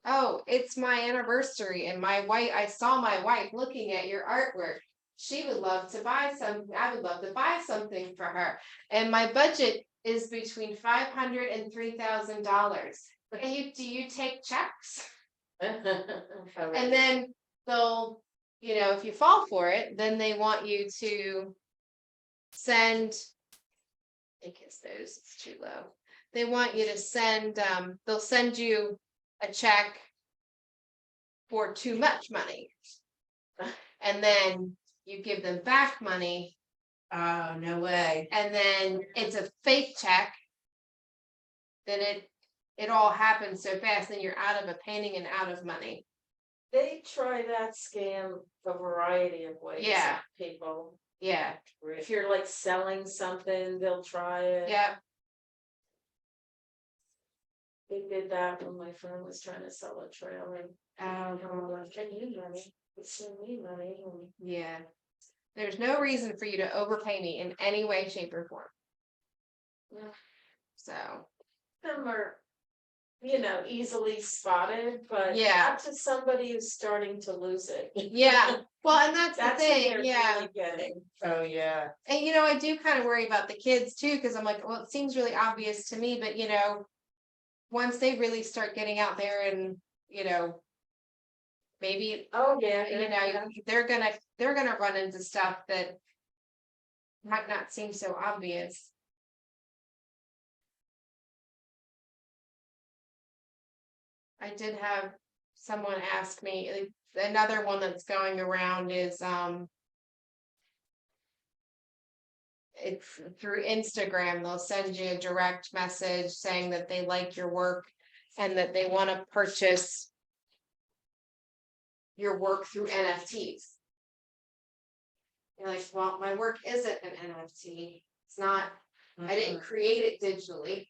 [SPEAKER 1] oh, it's my anniversary and I saw my wife looking at your artwork. She would love to buy some, I would love to buy something for her. And my budget is between $500 and $3,000. Do you take checks? And then they'll, you know, if you fall for it, then they want you to send, I think it's those, it's too low. They want you to send, they'll send you a check for too much money. And then you give them back money.
[SPEAKER 2] Oh, no way.
[SPEAKER 1] And then it's a fake check. Then it all happens so fast, then you're out of a painting and out of money.
[SPEAKER 3] They try that scam a variety of ways.
[SPEAKER 1] Yeah.
[SPEAKER 3] People,
[SPEAKER 1] Yeah,
[SPEAKER 3] if you're like selling something, they'll try it.
[SPEAKER 1] yeah.
[SPEAKER 3] They did that when my friend was trying to sell a trailer. I'm like, can you money? Send me money.
[SPEAKER 1] Yeah. There's no reason for you to overpay me in any way, shape, or form.
[SPEAKER 3] Yeah.
[SPEAKER 1] So,
[SPEAKER 3] Some are, you know, easily spotted, but
[SPEAKER 1] Yeah.
[SPEAKER 3] not to somebody who's starting to lose it.
[SPEAKER 1] yeah. Well, and that's the
[SPEAKER 3] That's what
[SPEAKER 1] thing,
[SPEAKER 3] they're
[SPEAKER 1] yeah.
[SPEAKER 3] really getting.
[SPEAKER 2] Oh, yeah.
[SPEAKER 1] And you know, I do kind of worry about the kids too, because I'm like, well, it seems really obvious to me, but you know, once they really start getting out there and, you know, maybe,
[SPEAKER 3] Oh, yeah.
[SPEAKER 1] you know, they're gonna run into stuff that might not seem so obvious. I did have someone ask me, like, another one that's going around is, it's through Instagram, they'll send you a direct message saying that they like your work and that they want to purchase your work through NFTs. You're like, well, my work isn't an NFT. It's not, I didn't create it digitally.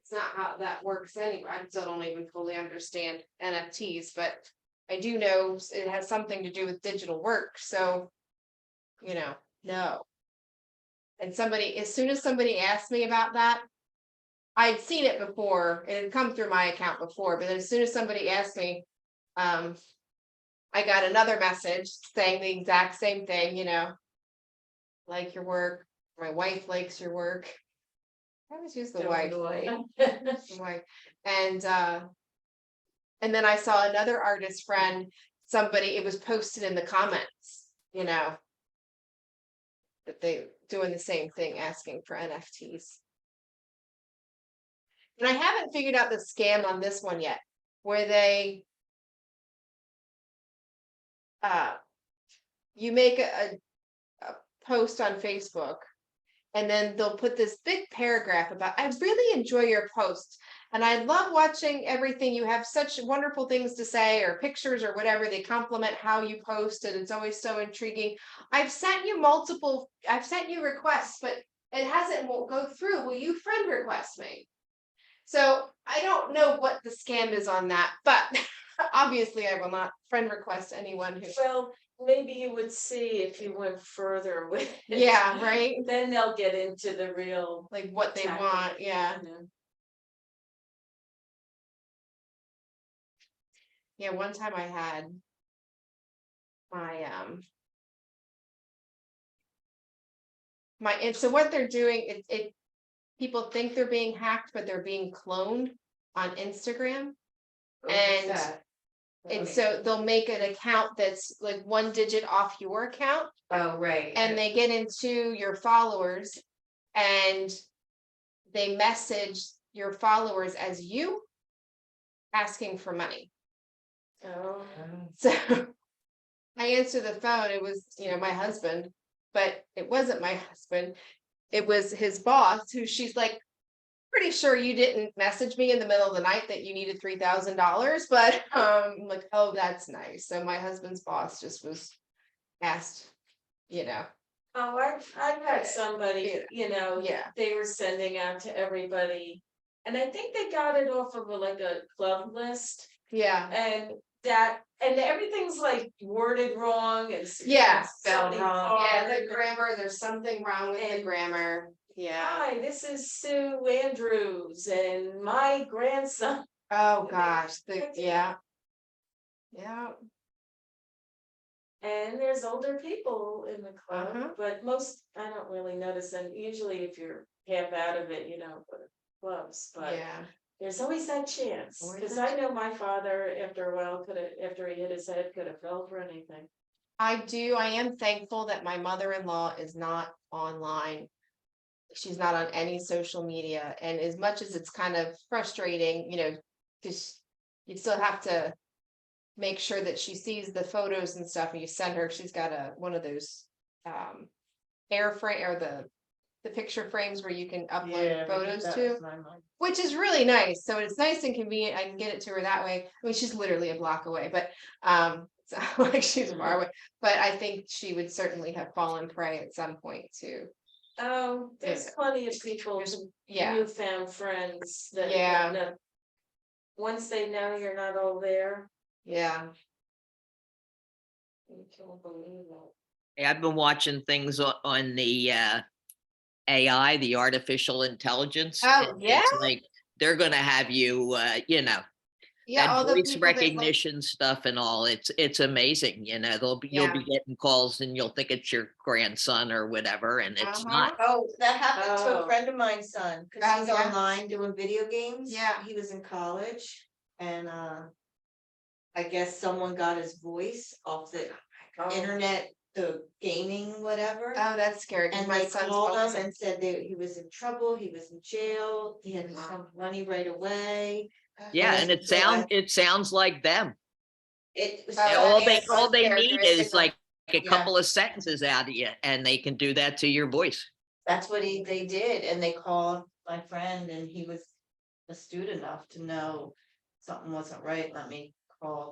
[SPEAKER 1] It's not how that works anyway. I still don't even fully understand NFTs, but I do know it has something to do with digital work. So, you know, no. And as soon as somebody asked me about that, I'd seen it before, it had come through my account before, but as soon as somebody asked me, I got another message saying the exact same thing, you know, like your work, my wife likes your work. I always use the wife. The wife. And then I saw another artist friend, it was posted in the comments, you know, that they doing the same thing, asking for NFTs. And I haven't figured out the scam on this one yet, where they you make a post on Facebook and then they'll put this big paragraph about, I really enjoy your posts and I love watching everything. You have such wonderful things to say, or pictures or whatever. They compliment how you post and it's always so intriguing. I've sent you requests, but won't go through. Will you friend request me? So I don't know what the scam is on that, but obviously I will not friend request anyone who.
[SPEAKER 3] Well, maybe you would see if you went further with it.
[SPEAKER 1] Yeah, right.
[SPEAKER 3] Then they'll get into the real,
[SPEAKER 1] Like what they
[SPEAKER 3] tactic,
[SPEAKER 1] want, yeah.
[SPEAKER 3] you know.
[SPEAKER 1] Yeah, one time I had and so what they're doing, people think they're being hacked, but they're being cloned on Instagram. And and so they'll make an account that's like one digit off your account.
[SPEAKER 2] Oh, right.
[SPEAKER 1] And they get into your followers and they message your followers as you asking for money.
[SPEAKER 3] Oh,
[SPEAKER 1] So I answered the phone. It was, you know, my husband, but it wasn't my husband. It was his boss, who she's like, pretty sure you didn't message me in the middle of the night that you needed $3,000, but I'm like, oh, that's nice. So my husband's boss just was asked, you know,
[SPEAKER 3] Oh, I've had somebody,
[SPEAKER 1] yeah.
[SPEAKER 3] they were sending out to everybody. And I think they got it off of like a club list
[SPEAKER 1] Yeah,
[SPEAKER 3] and everything's like worded wrong and.
[SPEAKER 1] Yeah,
[SPEAKER 2] spelled wrong.
[SPEAKER 1] yeah, the grammar, there's something wrong with the
[SPEAKER 3] And-
[SPEAKER 1] grammar, yeah.
[SPEAKER 3] Hi, this is Sue Andrews and my grandson.
[SPEAKER 1] Oh, gosh, yeah. Yeah,
[SPEAKER 3] And there's older people in the
[SPEAKER 1] Uh-huh.
[SPEAKER 3] club, but I don't really notice them. Usually if you're half out of it, you don't go to clubs, but
[SPEAKER 1] yeah,
[SPEAKER 3] there's always that chance.
[SPEAKER 1] Always
[SPEAKER 3] Cause
[SPEAKER 1] that
[SPEAKER 3] I know my father, after a while, after he hit his head, could have fell for anything.
[SPEAKER 1] I am thankful that my mother-in-law is not online. She's not on any social media, and as much as it's kind of frustrating, because you still have to make sure that she sees the photos and stuff, and you send her, she's got one of those airframe or the picture frames where you can upload photos to, which is really nice. So it's nice and convenient. I can get it to her that way. I mean, she's literally a block away, but it's not like she's far away. But I think she would certainly have fallen prey at some point too.
[SPEAKER 3] Oh, there's
[SPEAKER 1] Yeah.
[SPEAKER 3] plenty of people,
[SPEAKER 1] Yeah,
[SPEAKER 3] newfound friends that.
[SPEAKER 1] Yeah.
[SPEAKER 3] that Once they know you're not all there,
[SPEAKER 1] yeah.
[SPEAKER 3] you can't believe it.
[SPEAKER 5] Hey, I've been watching things on the AI, the artificial intelligence.
[SPEAKER 1] Oh,
[SPEAKER 5] It's like they're gonna have you,
[SPEAKER 1] Yeah, all
[SPEAKER 5] that
[SPEAKER 1] the
[SPEAKER 5] voice
[SPEAKER 1] people that like,
[SPEAKER 5] recognition stuff and all. It's amazing. You'll be getting calls and you'll think it's your grandson or whatever, and it's not.
[SPEAKER 2] Oh, that happened to
[SPEAKER 3] Oh.
[SPEAKER 2] a friend of mine's son, cause
[SPEAKER 1] Oh,
[SPEAKER 2] he's
[SPEAKER 1] yeah.
[SPEAKER 2] online doing video games.
[SPEAKER 1] Yeah.
[SPEAKER 2] He was in college and, I guess someone got his voice off the
[SPEAKER 3] Oh.
[SPEAKER 2] internet, the gaming, whatever.
[SPEAKER 1] oh, that's scary. 'Cause
[SPEAKER 2] And
[SPEAKER 1] my
[SPEAKER 2] they
[SPEAKER 1] son's
[SPEAKER 2] called him
[SPEAKER 1] focusing-
[SPEAKER 2] and said that he was in trouble, he was in jail, he had to some money right away.
[SPEAKER 5] Yeah,
[SPEAKER 2] Well,
[SPEAKER 5] and
[SPEAKER 2] that's-
[SPEAKER 5] it sounds like them.
[SPEAKER 2] It was.
[SPEAKER 1] Oh,
[SPEAKER 5] All
[SPEAKER 1] that is so
[SPEAKER 5] they need is
[SPEAKER 1] characteristic
[SPEAKER 5] like a
[SPEAKER 2] Yeah.
[SPEAKER 5] couple of sentences out of you, and they can do that to your voice.
[SPEAKER 2] That's what they did, and they called my friend and he was astute enough to know something wasn't right, let me call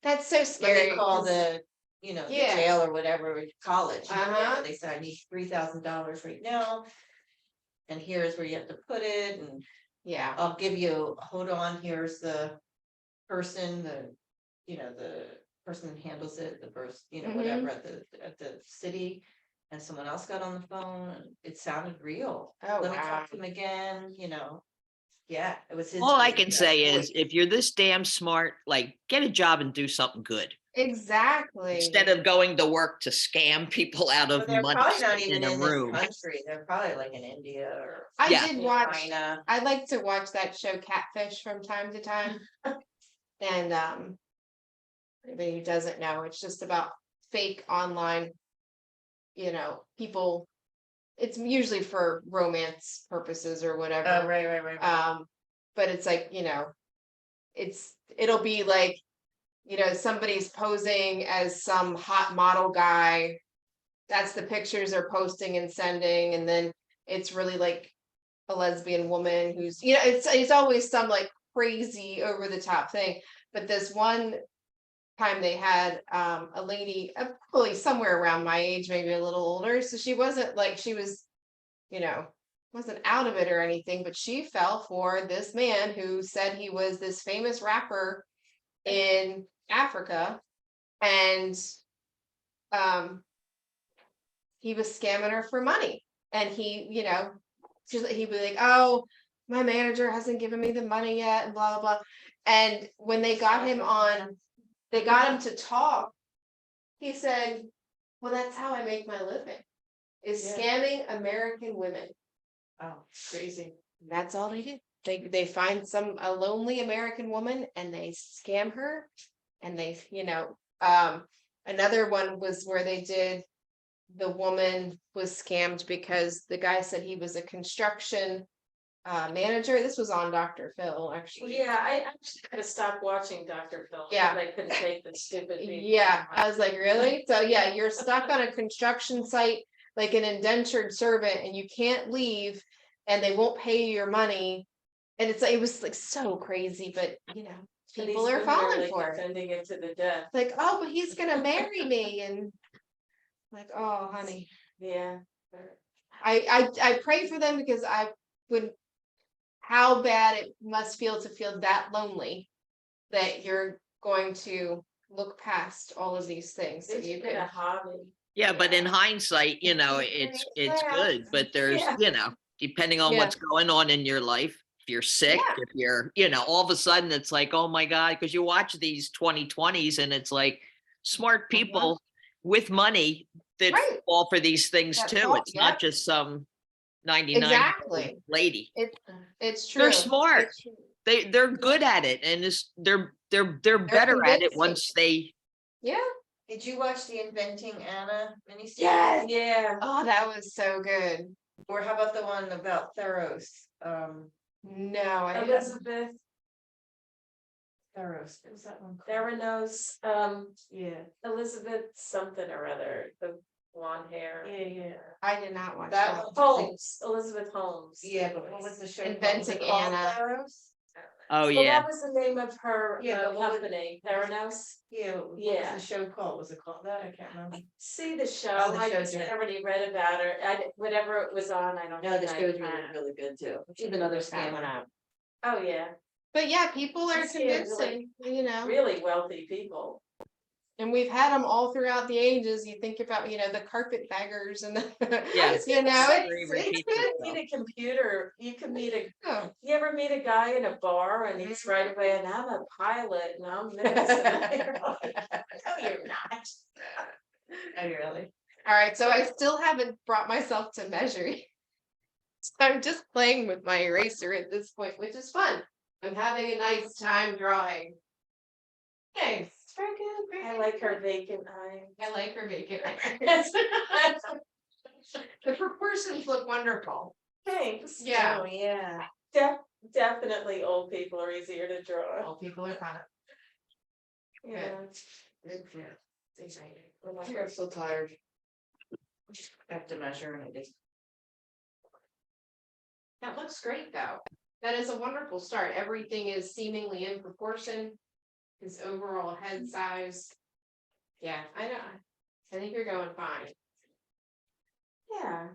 [SPEAKER 1] That's so
[SPEAKER 2] let
[SPEAKER 1] scary.
[SPEAKER 2] me call
[SPEAKER 1] 'cause-
[SPEAKER 2] the, the
[SPEAKER 1] Yeah.
[SPEAKER 2] jail or whatever, college.
[SPEAKER 1] Uh-huh.
[SPEAKER 2] They said, I need $3,000 right now. And here's where you have to put it, and
[SPEAKER 1] Yeah,
[SPEAKER 2] I'll give you, hold on, here's the person, the person that handles it, the first,
[SPEAKER 1] Mhm.
[SPEAKER 2] whatever at the city. And someone else got on the phone, and it sounded real.
[SPEAKER 1] oh,
[SPEAKER 2] Let me
[SPEAKER 1] wow.
[SPEAKER 2] talk to him again, yeah, it was his.
[SPEAKER 5] All I
[SPEAKER 2] voice,
[SPEAKER 5] can
[SPEAKER 2] that
[SPEAKER 5] say is,
[SPEAKER 2] voice.
[SPEAKER 5] if you're this damn smart, like, get a job and do something good.
[SPEAKER 1] Exactly.
[SPEAKER 5] Instead of going to work to scam people out
[SPEAKER 2] But
[SPEAKER 5] of
[SPEAKER 2] they're
[SPEAKER 5] money
[SPEAKER 2] probably not
[SPEAKER 5] sitting
[SPEAKER 2] even
[SPEAKER 5] in a
[SPEAKER 2] in this
[SPEAKER 5] room.
[SPEAKER 2] country, they're probably like in India or
[SPEAKER 1] I
[SPEAKER 5] Yeah.
[SPEAKER 1] did watch,
[SPEAKER 2] China.
[SPEAKER 1] I like to watch that show Catfish from time to time. And anybody who doesn't know, it's just about fake online, people. It's usually for romance purposes or whatever.
[SPEAKER 2] Oh, right.
[SPEAKER 1] But it's like, it'll be like, somebody's posing as some hot model guy. That's the pictures they're posting and sending, and then it's really like a lesbian woman who's, it's always some like crazy over the top thing. But this one time they had a lady, probably somewhere around my age, maybe a little older. So she wasn't like, she was, wasn't out of it or anything, but she fell for this man who said he was this famous rapper in Africa. And he was scamming her for money. And he'd be like, oh, my manager hasn't given me the money yet, and blah, blah, blah. And when they got him on, they got him to talk. He said, well, that's how I make my living, is
[SPEAKER 3] Yeah.
[SPEAKER 1] scamming American women.
[SPEAKER 2] Oh, crazy.
[SPEAKER 1] And that's all they do. They find a lonely American woman and they scam her. And they, another one was where the woman was scammed because the guy said he was a construction manager. This was on Dr. Phil, actually.
[SPEAKER 3] Yeah, I actually had to stop watching Dr. Phil.
[SPEAKER 1] Yeah.
[SPEAKER 3] because I couldn't take the stupid. people.
[SPEAKER 1] Yeah, I was like, really? So yeah, you're stuck on a construction site like an indentured servant and you can't leave. and they won't pay you your money. And it's like, it was like so crazy, but
[SPEAKER 3] And
[SPEAKER 1] people
[SPEAKER 3] these
[SPEAKER 1] are
[SPEAKER 3] women
[SPEAKER 1] falling
[SPEAKER 3] like
[SPEAKER 1] for it.
[SPEAKER 3] defending it to the death.
[SPEAKER 1] Like, oh, but he's gonna marry me, and like, oh, honey,
[SPEAKER 3] Yeah.
[SPEAKER 1] I pray for them because I would, how bad it must feel to feel that lonely, that you're going to look past all of these things so
[SPEAKER 3] It's
[SPEAKER 1] you
[SPEAKER 3] been a
[SPEAKER 1] can.
[SPEAKER 3] hobby.
[SPEAKER 5] Yeah, but in hindsight,
[SPEAKER 1] It's
[SPEAKER 5] it's
[SPEAKER 1] sad.
[SPEAKER 5] good, but there's,
[SPEAKER 3] Yeah.
[SPEAKER 5] depending on
[SPEAKER 1] Yeah.
[SPEAKER 5] what's going on in your life, if you're sick,
[SPEAKER 1] Yeah.
[SPEAKER 5] if you're, all of a sudden it's like, oh my God, because you watch these 2020s and it's like smart people with money that
[SPEAKER 1] Right.
[SPEAKER 5] fall for these things
[SPEAKER 1] That
[SPEAKER 5] too.
[SPEAKER 1] fall-
[SPEAKER 5] It's not
[SPEAKER 1] yep.
[SPEAKER 5] just some 99
[SPEAKER 1] Exactly.
[SPEAKER 5] lady.
[SPEAKER 1] It's true.
[SPEAKER 5] They're smart.
[SPEAKER 1] It's true.
[SPEAKER 5] They're good at it, and they're better at it
[SPEAKER 1] convincing.
[SPEAKER 5] once they.
[SPEAKER 1] Yeah.
[SPEAKER 2] Did you watch the Inventing Anna miniseries?
[SPEAKER 1] Yes.
[SPEAKER 3] Yeah.
[SPEAKER 1] Oh, that was so good.
[SPEAKER 2] Or how about the one about Theros?
[SPEAKER 1] No, I didn't.
[SPEAKER 3] Elizabeth
[SPEAKER 2] Theros, what was that one called?
[SPEAKER 3] Theranos,
[SPEAKER 2] Yeah,
[SPEAKER 3] Elizabeth something or other, the blonde hair.
[SPEAKER 2] yeah.
[SPEAKER 1] I did not watch
[SPEAKER 2] That
[SPEAKER 1] that.
[SPEAKER 2] one.
[SPEAKER 3] Holmes, Elizabeth Holmes.
[SPEAKER 2] Yeah, but what was the show? called?
[SPEAKER 1] Inventing
[SPEAKER 2] Was it called
[SPEAKER 1] Anna.
[SPEAKER 2] Theros?
[SPEAKER 5] Oh
[SPEAKER 3] Well,
[SPEAKER 5] yeah,
[SPEAKER 3] that was the name of her
[SPEAKER 2] Yeah, but what was-
[SPEAKER 3] company, Theranos.
[SPEAKER 2] Yeah, what was
[SPEAKER 3] Yeah.
[SPEAKER 2] the show called? Was it called that? I can't remember.
[SPEAKER 3] See the show,
[SPEAKER 2] Oh, the
[SPEAKER 3] I
[SPEAKER 2] show's
[SPEAKER 3] just
[SPEAKER 2] good.
[SPEAKER 3] already read about her, whatever it was on, I don't.
[SPEAKER 2] No, the
[SPEAKER 3] think I-
[SPEAKER 2] show's really good too. She's another scammer.
[SPEAKER 3] Oh, yeah,
[SPEAKER 1] But yeah, people are
[SPEAKER 3] She's really-
[SPEAKER 1] convincing,
[SPEAKER 3] really wealthy people.
[SPEAKER 1] and we've had them all throughout the ages. You think about, the carpetbaggers and
[SPEAKER 5] Yes.
[SPEAKER 1] you know,
[SPEAKER 5] History
[SPEAKER 1] it's
[SPEAKER 5] repeats
[SPEAKER 1] good.
[SPEAKER 5] itself.
[SPEAKER 3] Meet a computer, you can meet a,
[SPEAKER 1] Oh,
[SPEAKER 3] you ever meet a guy in a bar and he's right away, and I'm a pilot and I'm this. And you're like, no, you're not.
[SPEAKER 2] Oh, really?
[SPEAKER 1] all right, so I still haven't brought myself to measuring. So I'm just playing with my eraser at this point, which is fun. I'm having a nice time drawing. Thanks. It's very good. Very
[SPEAKER 3] I
[SPEAKER 1] good.
[SPEAKER 3] like her vacant eye.
[SPEAKER 1] I like her vacant. The proportions look wonderful.
[SPEAKER 3] Thanks.
[SPEAKER 1] Yeah.
[SPEAKER 2] Oh, yeah.
[SPEAKER 3] Definitely old people are easier to draw.
[SPEAKER 1] All people are fun.
[SPEAKER 3] Yeah.
[SPEAKER 2] I'm so tired. I have to measure and I just.
[SPEAKER 1] That looks great, though. That is a wonderful start. Everything is seemingly in proportion. His overall head size. Yeah, I know. I think you're going fine.
[SPEAKER 3] Yeah.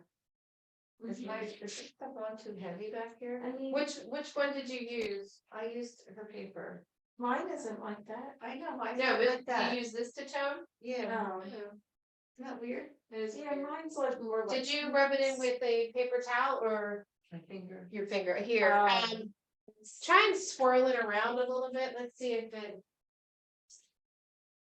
[SPEAKER 2] Is this stuff on too heavy back here?
[SPEAKER 3] I mean,
[SPEAKER 1] Which one did you use?
[SPEAKER 2] I used her paper.
[SPEAKER 3] mine isn't like that.
[SPEAKER 2] I know, I
[SPEAKER 1] No,
[SPEAKER 2] felt
[SPEAKER 1] but
[SPEAKER 2] like that.
[SPEAKER 1] you use this to tone?
[SPEAKER 2] Yeah.
[SPEAKER 3] No.
[SPEAKER 2] Isn't that weird?
[SPEAKER 1] It is
[SPEAKER 3] Yeah,
[SPEAKER 1] weird.
[SPEAKER 3] mine's like more like.
[SPEAKER 1] Did you rub it in with a paper towel or
[SPEAKER 2] My finger.
[SPEAKER 1] your finger? Here, try and swirl it around a little bit. Let's see if it,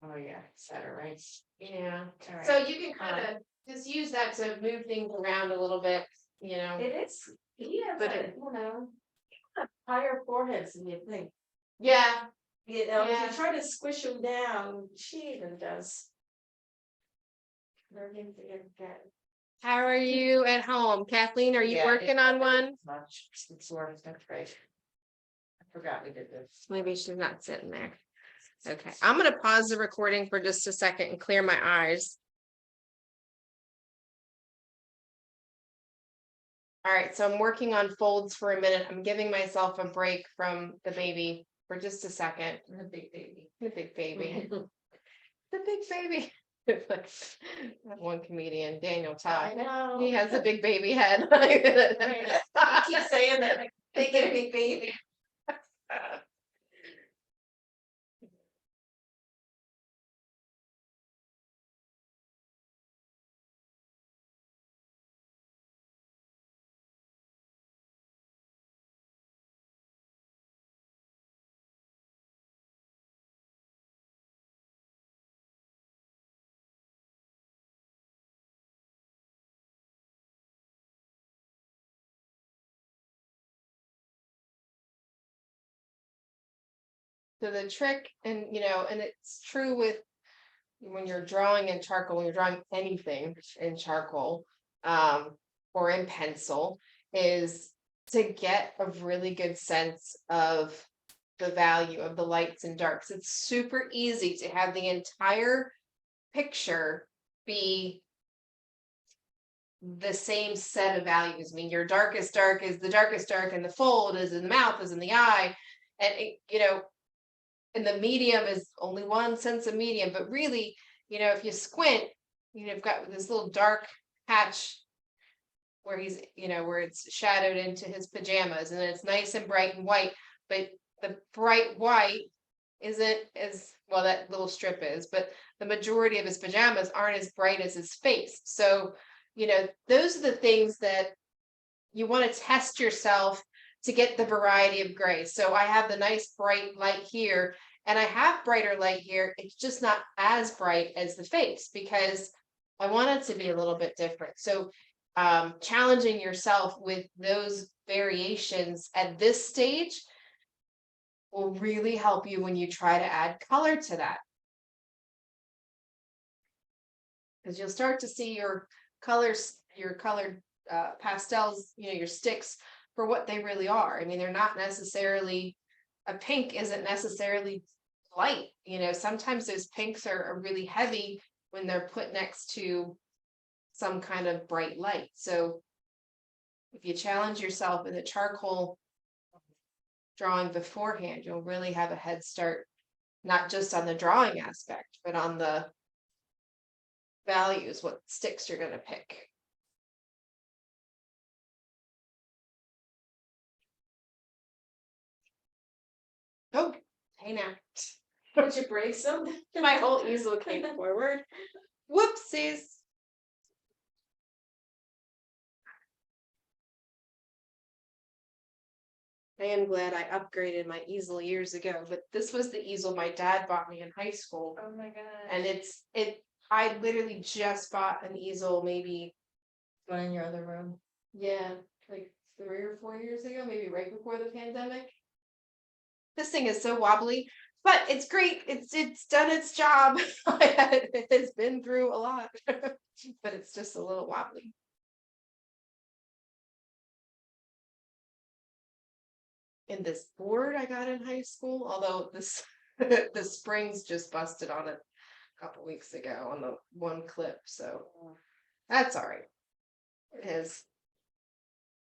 [SPEAKER 2] Oh, yeah, it's better, right?
[SPEAKER 1] yeah.
[SPEAKER 2] All right.
[SPEAKER 1] So you can kind of just use that to move things around a little bit,
[SPEAKER 3] It is, yeah,
[SPEAKER 1] But
[SPEAKER 3] but
[SPEAKER 1] it-
[SPEAKER 3] higher foreheads than you think.
[SPEAKER 1] Yeah,
[SPEAKER 3] If
[SPEAKER 1] Yeah.
[SPEAKER 3] you try to squish them down, she even does. Learning to get.
[SPEAKER 1] how are you at home? Kathleen, are you
[SPEAKER 2] Yeah,
[SPEAKER 1] working on one?
[SPEAKER 2] Much, it's worth, that's great. I forgot we did this.
[SPEAKER 1] Maybe she's not sitting there. Okay, I'm gonna pause the recording for just a second and clear my eyes. All right, so I'm working on folds for a minute. I'm giving myself a break from the baby for just a second.
[SPEAKER 2] The big baby.
[SPEAKER 1] The big baby. The big baby. That one comedian, Daniel Todd.
[SPEAKER 3] know.
[SPEAKER 1] He has a big baby head.
[SPEAKER 3] I keep saying that, like,
[SPEAKER 1] They get a big baby. So the trick, and and it's true with when you're drawing in charcoal, when you're drawing anything in charcoal, or in pencil, is to get a really good sense of the value of the lights and darks. It's super easy to have the entire picture be the same set of values. I mean, your darkest dark is the darkest dark, and the fold is in the mouth, is in the eye, and and the medium is only one sense of medium. But really, if you squint, you've got this little dark patch where he's, where it's shadowed into his pajamas, and then it's nice and bright and white. But the bright white isn't as well, that little strip is, but the majority of his pajamas aren't as bright as his face. So, those are the things that you want to test yourself to get the variety of gray. So I have the nice bright light here, and I have brighter light here. It's just not as bright as the face because I want it to be a little bit different. So challenging yourself with those variations at this stage will really help you when you try to add color to that. Because you'll start to see your colors, your colored pastels, your sticks for what they really are. I mean, they're not necessarily, a pink isn't necessarily light. Sometimes those pinks are really heavy when they're put next to some kind of bright light. So if you challenge yourself in the charcoal drawing beforehand, you'll really have a head start, not just on the drawing aspect, but on the values, what sticks you're going to pick. Oh, hey now.
[SPEAKER 3] Did you break some?
[SPEAKER 1] My whole easel came forward. Whoopsies. I am glad I upgraded my easel years ago, but this was the easel my dad bought me in high school.
[SPEAKER 2] Oh my god.
[SPEAKER 1] And I literally just bought an easel maybe,
[SPEAKER 2] One in your other room.
[SPEAKER 1] like 3 or 4 years ago, maybe right before the pandemic. This thing is so wobbly, but it's great. It's done its job. It has been through a lot, but it's just a little wobbly. In this board I got in high school, although this the springs just busted on it a couple weeks ago on the one clip, so that's all right. It has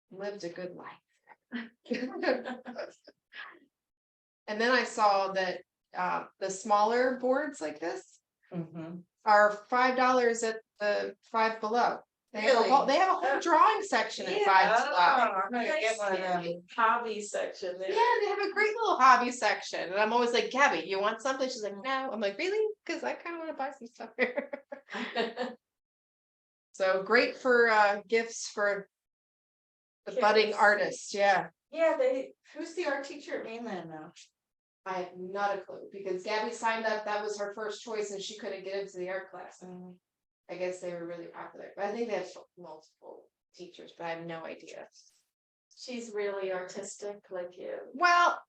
[SPEAKER 1] lived a good life. And then I saw that the smaller boards like this are $5 at the Five Below. They have a whole, drawing section at Five Below.
[SPEAKER 2] I'm gonna get one of them.
[SPEAKER 3] Hobby section there.
[SPEAKER 1] Yeah, they have a great little hobby section, and I'm always like, Gabby, you want something? She's like, no. I'm like, really? Because I kind of want to buy some stuff here. So great for gifts for the budding
[SPEAKER 3] Kids.
[SPEAKER 1] artists. Yeah,
[SPEAKER 3] Yeah,
[SPEAKER 2] Who's the art teacher at Mainland now?
[SPEAKER 1] I have not a clue because Gabby signed up. That was her first choice, and she couldn't get into the art class. I guess they were really popular, but I think they have multiple teachers, but I have no idea.
[SPEAKER 3] she's really artistic like you.
[SPEAKER 1] Well,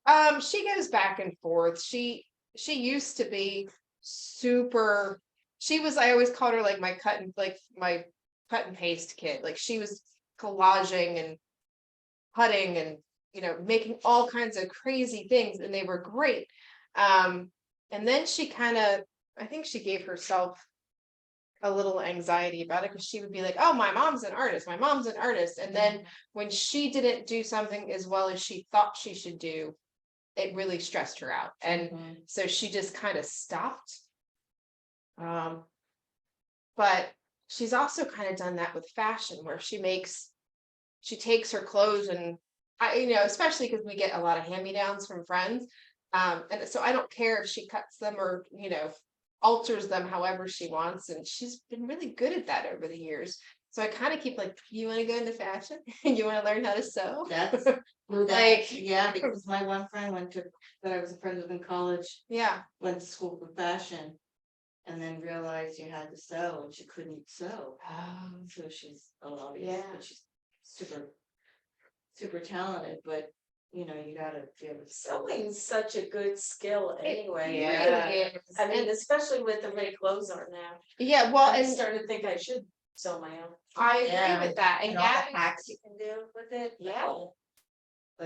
[SPEAKER 1] she goes back and forth. She used to be super. I always called her like my cut and paste kid. Like she was collaging and cutting and making all kinds of crazy things, and they were great. And then she I think she gave herself a little anxiety about it because she would be like, oh, my mom's an artist, and then when she didn't do something as well as she thought she should do, it really stressed her out, and so she just kind of stopped. But she's also kind of done that with fashion, where she takes her clothes, and especially because we get a lot of hand-me-downs from friends, and so I don't care if she cuts them or alters them however she wants, and she's been really good at that over the years. So I kind of keep like, you want to go into fashion and you want to learn how to sew?
[SPEAKER 2] That's yeah, because my one friend that I was a friend with in college,
[SPEAKER 1] Yeah.
[SPEAKER 2] went to school for fashion and then realized you had to sew and she couldn't sew. So she's a lobbyist, but she's super talented, but you gotta be able to sew.
[SPEAKER 3] Sewing's such a good skill anyway.
[SPEAKER 1] Yeah. Really is.
[SPEAKER 3] I mean, especially with the way clothes are now.
[SPEAKER 1] Yeah, well,
[SPEAKER 3] I'm
[SPEAKER 1] and
[SPEAKER 3] starting to think I should sew my own.
[SPEAKER 1] I agree
[SPEAKER 2] Yeah.
[SPEAKER 1] with that. And
[SPEAKER 2] And all the
[SPEAKER 1] Gabby,
[SPEAKER 2] hacks you can do with it.
[SPEAKER 3] Yeah.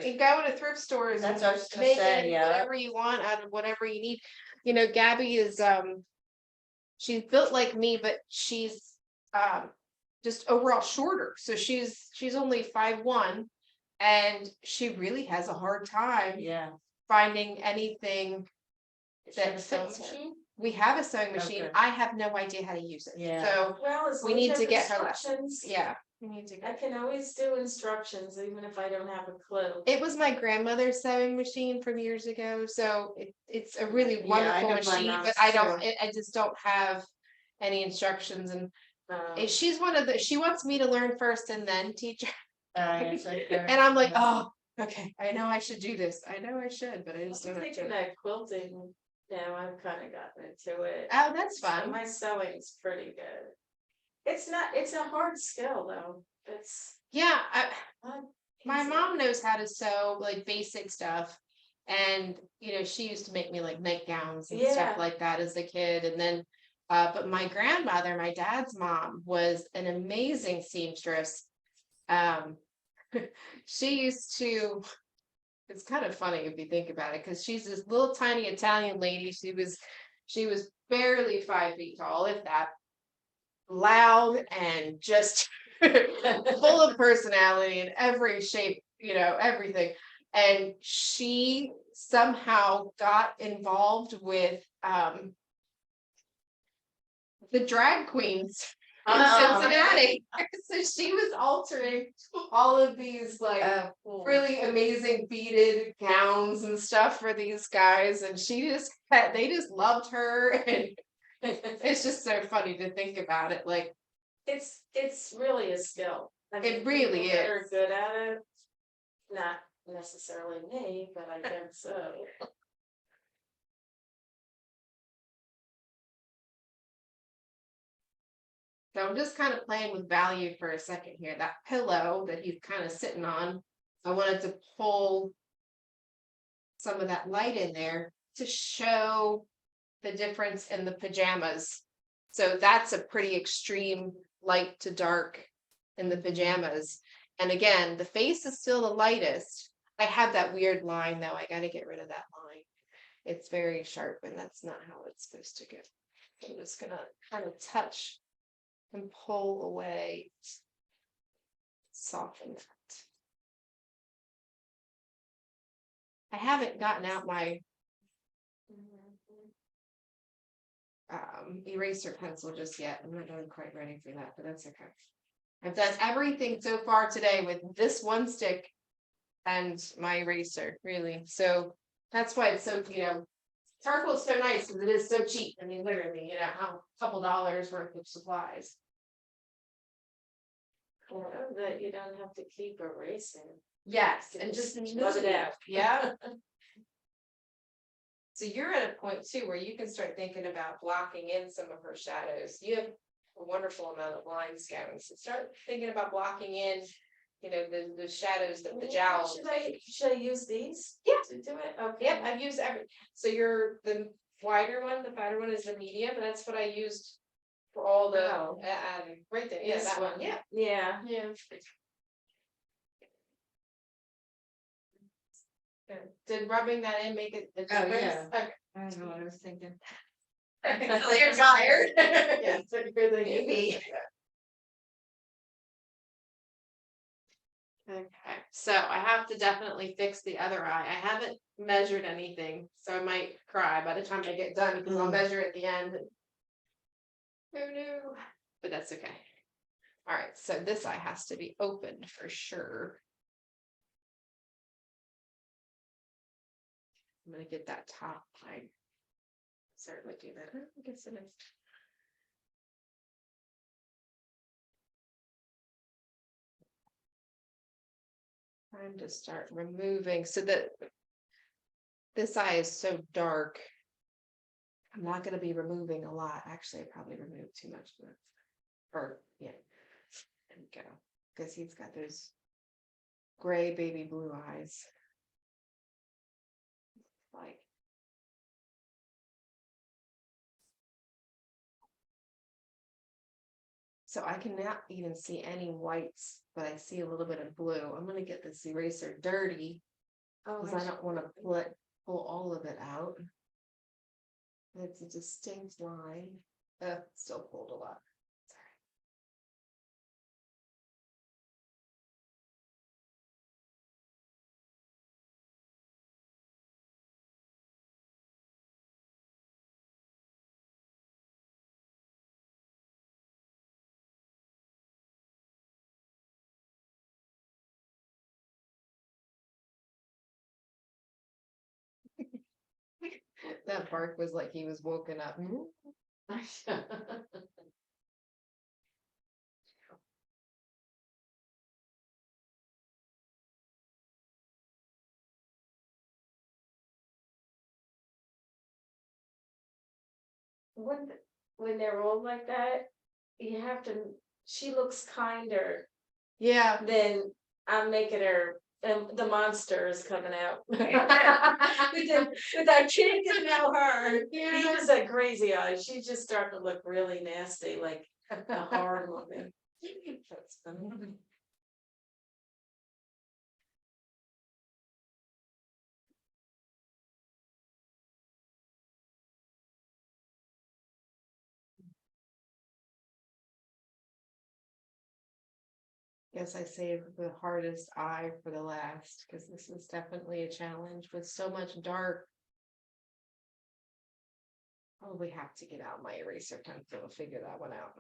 [SPEAKER 1] you go to thrift stores
[SPEAKER 2] That's
[SPEAKER 1] and
[SPEAKER 2] what I was gonna
[SPEAKER 1] make
[SPEAKER 2] say, yeah.
[SPEAKER 1] whatever you want out of whatever you need. Gabby is she's built like me, but she's just overall shorter. So she's only 5'1", and she really has a hard time
[SPEAKER 2] Yeah.
[SPEAKER 1] finding anything.
[SPEAKER 2] Is she have a
[SPEAKER 1] That
[SPEAKER 2] sewing
[SPEAKER 1] fits her.
[SPEAKER 2] machine?
[SPEAKER 1] We have a sewing machine.
[SPEAKER 2] Okay.
[SPEAKER 1] I have no idea how to use it.
[SPEAKER 2] Yeah.
[SPEAKER 1] So
[SPEAKER 3] Well, as
[SPEAKER 1] we
[SPEAKER 3] long as
[SPEAKER 1] need
[SPEAKER 3] you
[SPEAKER 1] to
[SPEAKER 3] have
[SPEAKER 1] get her lessons.
[SPEAKER 3] instructions,
[SPEAKER 1] Yeah, we need to
[SPEAKER 3] I
[SPEAKER 1] get.
[SPEAKER 3] can always do instructions, even if I don't have a clue.
[SPEAKER 1] It was my grandmother's sewing machine from years ago, so it's a really
[SPEAKER 2] Yeah, I
[SPEAKER 1] wonderful
[SPEAKER 2] have my
[SPEAKER 1] machine, but
[SPEAKER 2] mom's
[SPEAKER 1] I don't,
[SPEAKER 2] too.
[SPEAKER 1] I just don't have any instructions, and
[SPEAKER 3] Um,
[SPEAKER 1] she's one of the, she wants me to learn first and then teach her.
[SPEAKER 2] It's like that.
[SPEAKER 1] And I'm like, oh, okay, I know I should do this. I know I should, but I just
[SPEAKER 3] I'm
[SPEAKER 1] don't have
[SPEAKER 3] thinking
[SPEAKER 1] to.
[SPEAKER 3] that quilting, now I've kind of gotten into it.
[SPEAKER 1] Oh, that's
[SPEAKER 3] So
[SPEAKER 1] fun.
[SPEAKER 3] my sewing's pretty good. It's not, it's a hard skill though, it's
[SPEAKER 1] Yeah,
[SPEAKER 3] not.
[SPEAKER 1] my
[SPEAKER 3] easy.
[SPEAKER 1] mom knows how to sew like basic stuff. And, she used to make me like nightgowns and
[SPEAKER 3] Yeah.
[SPEAKER 1] stuff like that as a kid. And then, but my grandmother, my dad's mom, was an amazing seamstress. She used to, it's kind of funny if you think about it, because she's this little tiny Italian lady. She was barely 5 feet tall, if that. Loud and just full of personality in every shape, everything. And she somehow got involved with the drag queens in Cincinnati. So she was altering all of these like
[SPEAKER 2] Cool.
[SPEAKER 1] really amazing beaded gowns and stuff for these guys, and they just loved her. And it's just so funny to think about it, like
[SPEAKER 3] It's really a skill. I
[SPEAKER 1] It
[SPEAKER 3] mean,
[SPEAKER 1] really
[SPEAKER 3] people that
[SPEAKER 1] is.
[SPEAKER 3] are good at it, not necessarily me, but I guess so.
[SPEAKER 1] so I'm just kind of playing with value for a second here. That pillow that he's kind of sitting on, I wanted to pull some of that light in there to show the difference in the pajamas. So that's a pretty extreme light to dark in the pajamas. And again, the face is still the lightest. I have that weird line though. I got to get rid of that line. It's very sharp, and that's not how it's supposed to go. I'm just gonna kind of touch and pull away, soften that. I haven't gotten out my eraser pencil just yet. I'm not quite ready for that, but that's okay. I've done everything so far today with this one stick and my eraser, really. So that's why it's so, charcoal is so nice because it is so cheap. I mean, literally, a couple dollars worth of supplies.
[SPEAKER 3] I love that you don't have to keep erasing.
[SPEAKER 1] Yes, and just
[SPEAKER 3] Love it out.
[SPEAKER 1] Yeah. So you're at a point too where you can start thinking about blocking in some of her shadows. You have a wonderful amount of line scouting, so start thinking about blocking in, the shadows that the jowls.
[SPEAKER 3] Should I use these?
[SPEAKER 1] Yeah.
[SPEAKER 3] To do it, okay.
[SPEAKER 1] Yep, I've used so the wider one, the fatter one is the medium, and that's what I used for all the,
[SPEAKER 3] Oh.
[SPEAKER 1] right there, yeah,
[SPEAKER 3] This
[SPEAKER 1] that one, yeah.
[SPEAKER 3] Yeah.
[SPEAKER 1] Yeah. Did rubbing that in make it a difference?
[SPEAKER 2] yeah.
[SPEAKER 1] Okay.
[SPEAKER 2] I don't know what I was thinking.
[SPEAKER 1] So you're tired?
[SPEAKER 2] Yeah.
[SPEAKER 1] So you're the maybe. Okay, so I have to definitely fix the other eye. I haven't measured anything, so I might cry by the time I get done because I'll measure at the end. Oh no, but that's okay. All right, so this eye has to be opened for sure. I'm gonna get that top line. Certainly do that. I guess it is. Time to start removing so that this eye is so dark. I'm not going to be removing a lot. Actually, I probably removed too much of it. Or, yeah. There we go. Because he's got those gray baby blue eyes. Like. So I cannot even see any whites, but I see a little bit of blue. I'm going to get this eraser dirty because I don't want to pull all of it out. It's a distinct line. Still pulled a lot. That bark was like he was woken up.
[SPEAKER 3] When they're old like that, you have to, she looks kinder
[SPEAKER 1] Yeah.
[SPEAKER 3] than I'm making her, and the monster is coming out. With that kid and now her, he was that crazy eyes, she just started to look really nasty, like a horror movie. That's funny.
[SPEAKER 1] Guess I saved the hardest eye for the last, because this is definitely a challenge with so much dark. Probably have to get out my eraser pencil to figure that one out.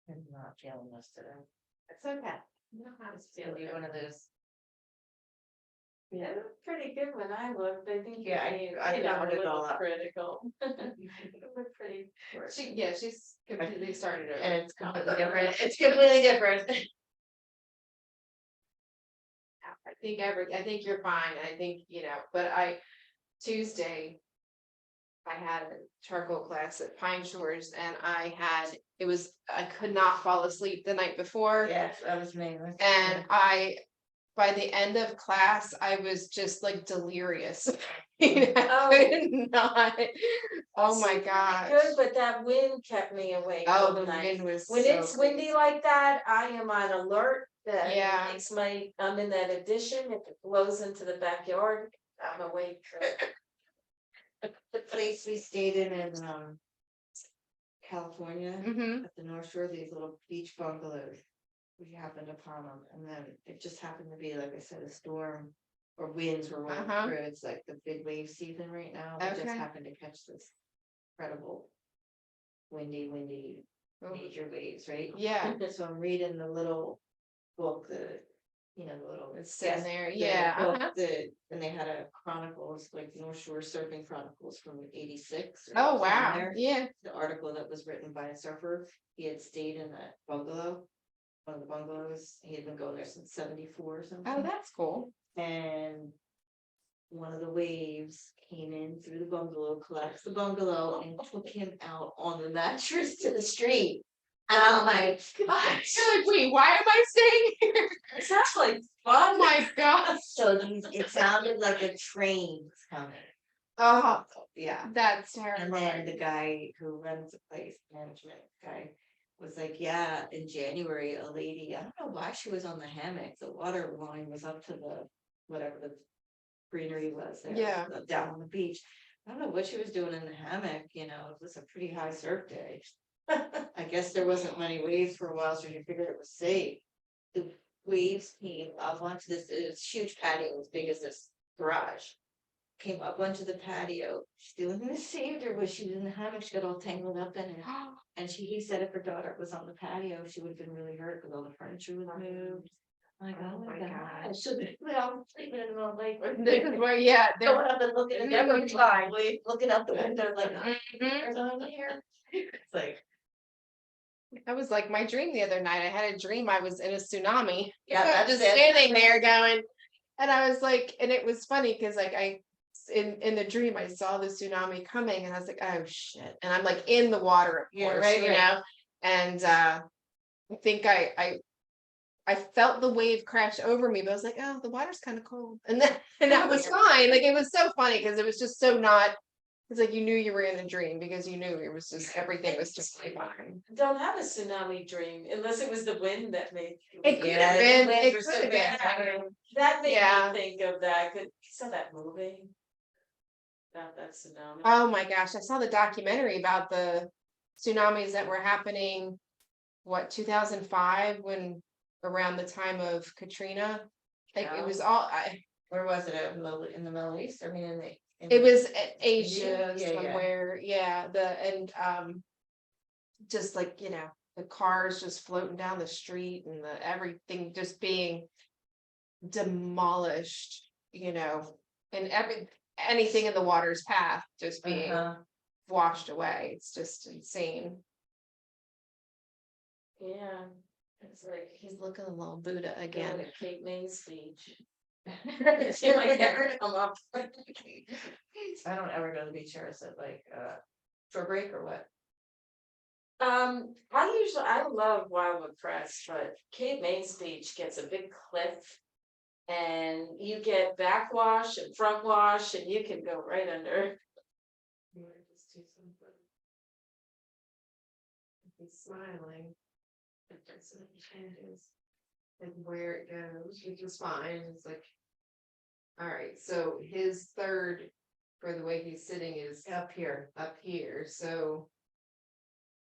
[SPEAKER 2] I'm not feeling this today.
[SPEAKER 1] It's okay. You know how to
[SPEAKER 2] It's gonna be one of those.
[SPEAKER 3] Yeah, it looked pretty good when I looked, I think.
[SPEAKER 2] Yeah, I
[SPEAKER 3] you know,
[SPEAKER 2] counted
[SPEAKER 3] a
[SPEAKER 2] it all
[SPEAKER 3] little
[SPEAKER 2] up.
[SPEAKER 3] critical. It looked pretty.
[SPEAKER 1] She's completely started over.
[SPEAKER 2] And it's completely different. It's completely different.
[SPEAKER 1] I think you're fine. I think, but Tuesday. I had a charcoal class at Pine Shores and I could not fall asleep the night before.
[SPEAKER 2] Yes, that was me.
[SPEAKER 1] And by the end of class, I was just like delirious.
[SPEAKER 3] Oh.
[SPEAKER 1] Could not. Oh my gosh.
[SPEAKER 3] Good, but that wind kept me awake.
[SPEAKER 1] Oh,
[SPEAKER 3] all
[SPEAKER 1] the
[SPEAKER 3] night.
[SPEAKER 1] wind was
[SPEAKER 3] When
[SPEAKER 1] so
[SPEAKER 3] it's windy like that, I am on alert. That
[SPEAKER 1] Yeah.
[SPEAKER 3] makes I'm in that addition. If it blows into the backyard, I'm awake.
[SPEAKER 2] The place we stayed in California,
[SPEAKER 1] Mhm.
[SPEAKER 2] at the North Shore, these little beach bungalows. We happened upon them, and then it just happened to be, like I said, a storm or winds were rolling
[SPEAKER 1] Uh-huh.
[SPEAKER 2] through. It's like the big wave season right now. We just
[SPEAKER 1] Okay.
[SPEAKER 2] happened to catch this incredible windy
[SPEAKER 1] Oh.
[SPEAKER 2] major waves, right?
[SPEAKER 1] Yeah.
[SPEAKER 2] So I'm reading the little book, the little.
[SPEAKER 1] It's sitting
[SPEAKER 2] guest-
[SPEAKER 1] there,
[SPEAKER 2] the
[SPEAKER 1] yeah,
[SPEAKER 2] book
[SPEAKER 1] uh-huh.
[SPEAKER 2] and they had a chronicles, like North Shore Surfing Chronicles from '86.
[SPEAKER 1] Oh, wow. Yeah.
[SPEAKER 2] The article that was written by a surfer, he had stayed in a bungalow. One of the bungalows, he had been going there since '74 or something.
[SPEAKER 1] Oh, that's cool.
[SPEAKER 2] And one of the waves came in through the bungalow, collapsed the bungalow and took him out on the mattress to the street. And I'm like, gosh.
[SPEAKER 1] You're like, wait, why am I staying here?
[SPEAKER 3] It sounds like
[SPEAKER 1] Oh
[SPEAKER 3] fun.
[SPEAKER 1] my gosh.
[SPEAKER 2] So it sounded like a train was coming.
[SPEAKER 1] Oh,
[SPEAKER 2] Yeah.
[SPEAKER 1] that's
[SPEAKER 2] And then
[SPEAKER 1] terrifying.
[SPEAKER 2] the guy who runs the place, management guy, was like, yeah, in January, a lady, I don't know why she was on the hammock, the water line was up to the, whatever the greenery was there.
[SPEAKER 1] Yeah.
[SPEAKER 2] Down on the beach. I don't know what she was doing in the hammock, it was a pretty high surf day. I guess there wasn't many waves for a while, so she figured it was safe. The waves came up onto this huge patio as big as this garage. Came up onto the patio. She the only thing that saved her was she was in the hammock. She got all tangled up in it. And he said if her daughter was on the patio, she would have been really hurt because all the furniture was moved. I'm like, oh my gosh. So I'm sleeping in the middle of the night.
[SPEAKER 1] This is where, yeah,
[SPEAKER 2] Going up and looking at
[SPEAKER 1] Never
[SPEAKER 2] every time, looking out the window like,
[SPEAKER 1] Mhm.
[SPEAKER 2] there's on here. It's like,
[SPEAKER 1] That was like my dream the other night. I had a dream I was in a tsunami.
[SPEAKER 2] yeah, that's
[SPEAKER 1] Just
[SPEAKER 2] it.
[SPEAKER 1] standing there going, and I was like, and it was funny because like in the dream I saw the tsunami coming and I was like, oh shit. And I'm like in the water, of
[SPEAKER 2] Yeah,
[SPEAKER 1] course,
[SPEAKER 2] right, right.
[SPEAKER 1] and I think I felt the wave crash over me, but I was like, oh, the water's kind of cold. And that was fine. Like it was so funny because it was just so not. It's like you knew you were in a dream because you knew it was just everything was just fine.
[SPEAKER 3] Don't have a tsunami dream unless it was the wind that made.
[SPEAKER 1] It could
[SPEAKER 2] Yeah,
[SPEAKER 1] have been.
[SPEAKER 2] winds
[SPEAKER 1] It
[SPEAKER 2] were
[SPEAKER 1] could
[SPEAKER 2] so
[SPEAKER 1] have been.
[SPEAKER 2] bad.
[SPEAKER 3] That made
[SPEAKER 1] Yeah.
[SPEAKER 3] me think of that, 'cause you saw that movie? About that tsunami.
[SPEAKER 1] Oh my gosh, I saw the documentary about the tsunamis that were happening, what, 2005, when around the time of Katrina. Like it was all,
[SPEAKER 2] Where was it? In the Middle East? I mean,
[SPEAKER 1] it was Asia
[SPEAKER 2] Yeah, yeah.
[SPEAKER 1] somewhere, yeah, just like, you know, the cars just floating down the street and everything just being demolished, you know, and anything in the water's path just being washed away. It's just insane.
[SPEAKER 3] Yeah, it's like
[SPEAKER 1] He's looking a little Buddha
[SPEAKER 3] again
[SPEAKER 1] again.
[SPEAKER 3] at Cape May speech. She might never come up.
[SPEAKER 2] I don't ever go to the beach here. Is it like for a break or what?
[SPEAKER 3] I love Wildwood Crest, but Cape May Beach gets a big cliff. And you get backwash and front wash and you can go right under.
[SPEAKER 1] He's smiling. That's what he changes. And where it goes, which is fine. It's like, all right, so his third for the way he's sitting is up here, so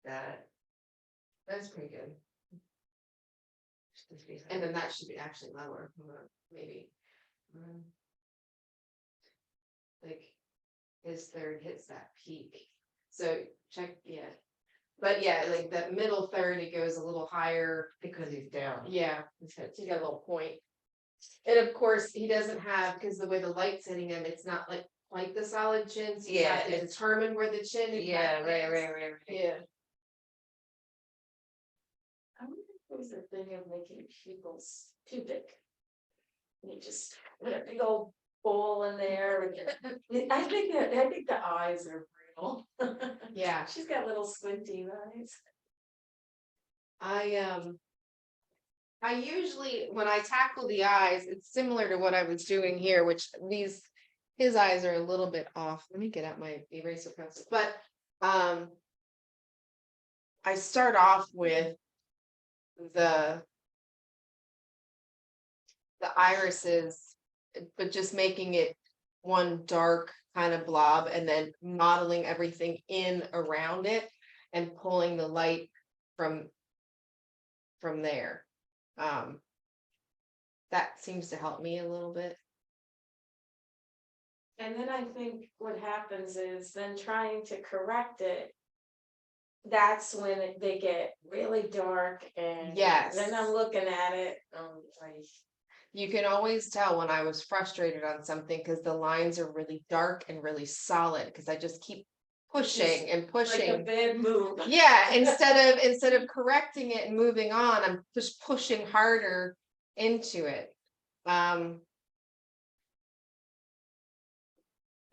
[SPEAKER 1] that's pretty good. And then that should be actually lower, maybe. Like his third hits that peak. So check, yeah. But yeah, like that middle third, it goes a little higher.
[SPEAKER 2] Because he's down.
[SPEAKER 1] Yeah, he got a little point. And of course, he doesn't have, because the way the light's hitting him, it's not like quite the solid chin. So you have to determine where the chin is.
[SPEAKER 2] Yeah, right.
[SPEAKER 1] Yeah.
[SPEAKER 3] I wonder if there's a thing of making pupils too big. You just put a big old bowl in there. I think the eyes are brutal.
[SPEAKER 1] Yeah.
[SPEAKER 3] She's got little squinty eyes.
[SPEAKER 1] I usually, when I tackle the eyes, it's similar to what I was doing here, which his eyes are a little bit off. Let me get out my eraser pencil. But I start off with the irises, but just making it one dark kind of blob and then modeling everything in around it and pulling the light from there. That seems to help me a little bit.
[SPEAKER 3] And then I think what happens is then trying to correct it. That's when they get really dark and
[SPEAKER 1] Yes.
[SPEAKER 3] then I'm looking at it.
[SPEAKER 1] You can always tell when I was frustrated on something because the lines are really dark and really solid because I just keep pushing and pushing.
[SPEAKER 3] Like a bad move.
[SPEAKER 1] Yeah, instead of correcting it and moving on, I'm just pushing harder into it.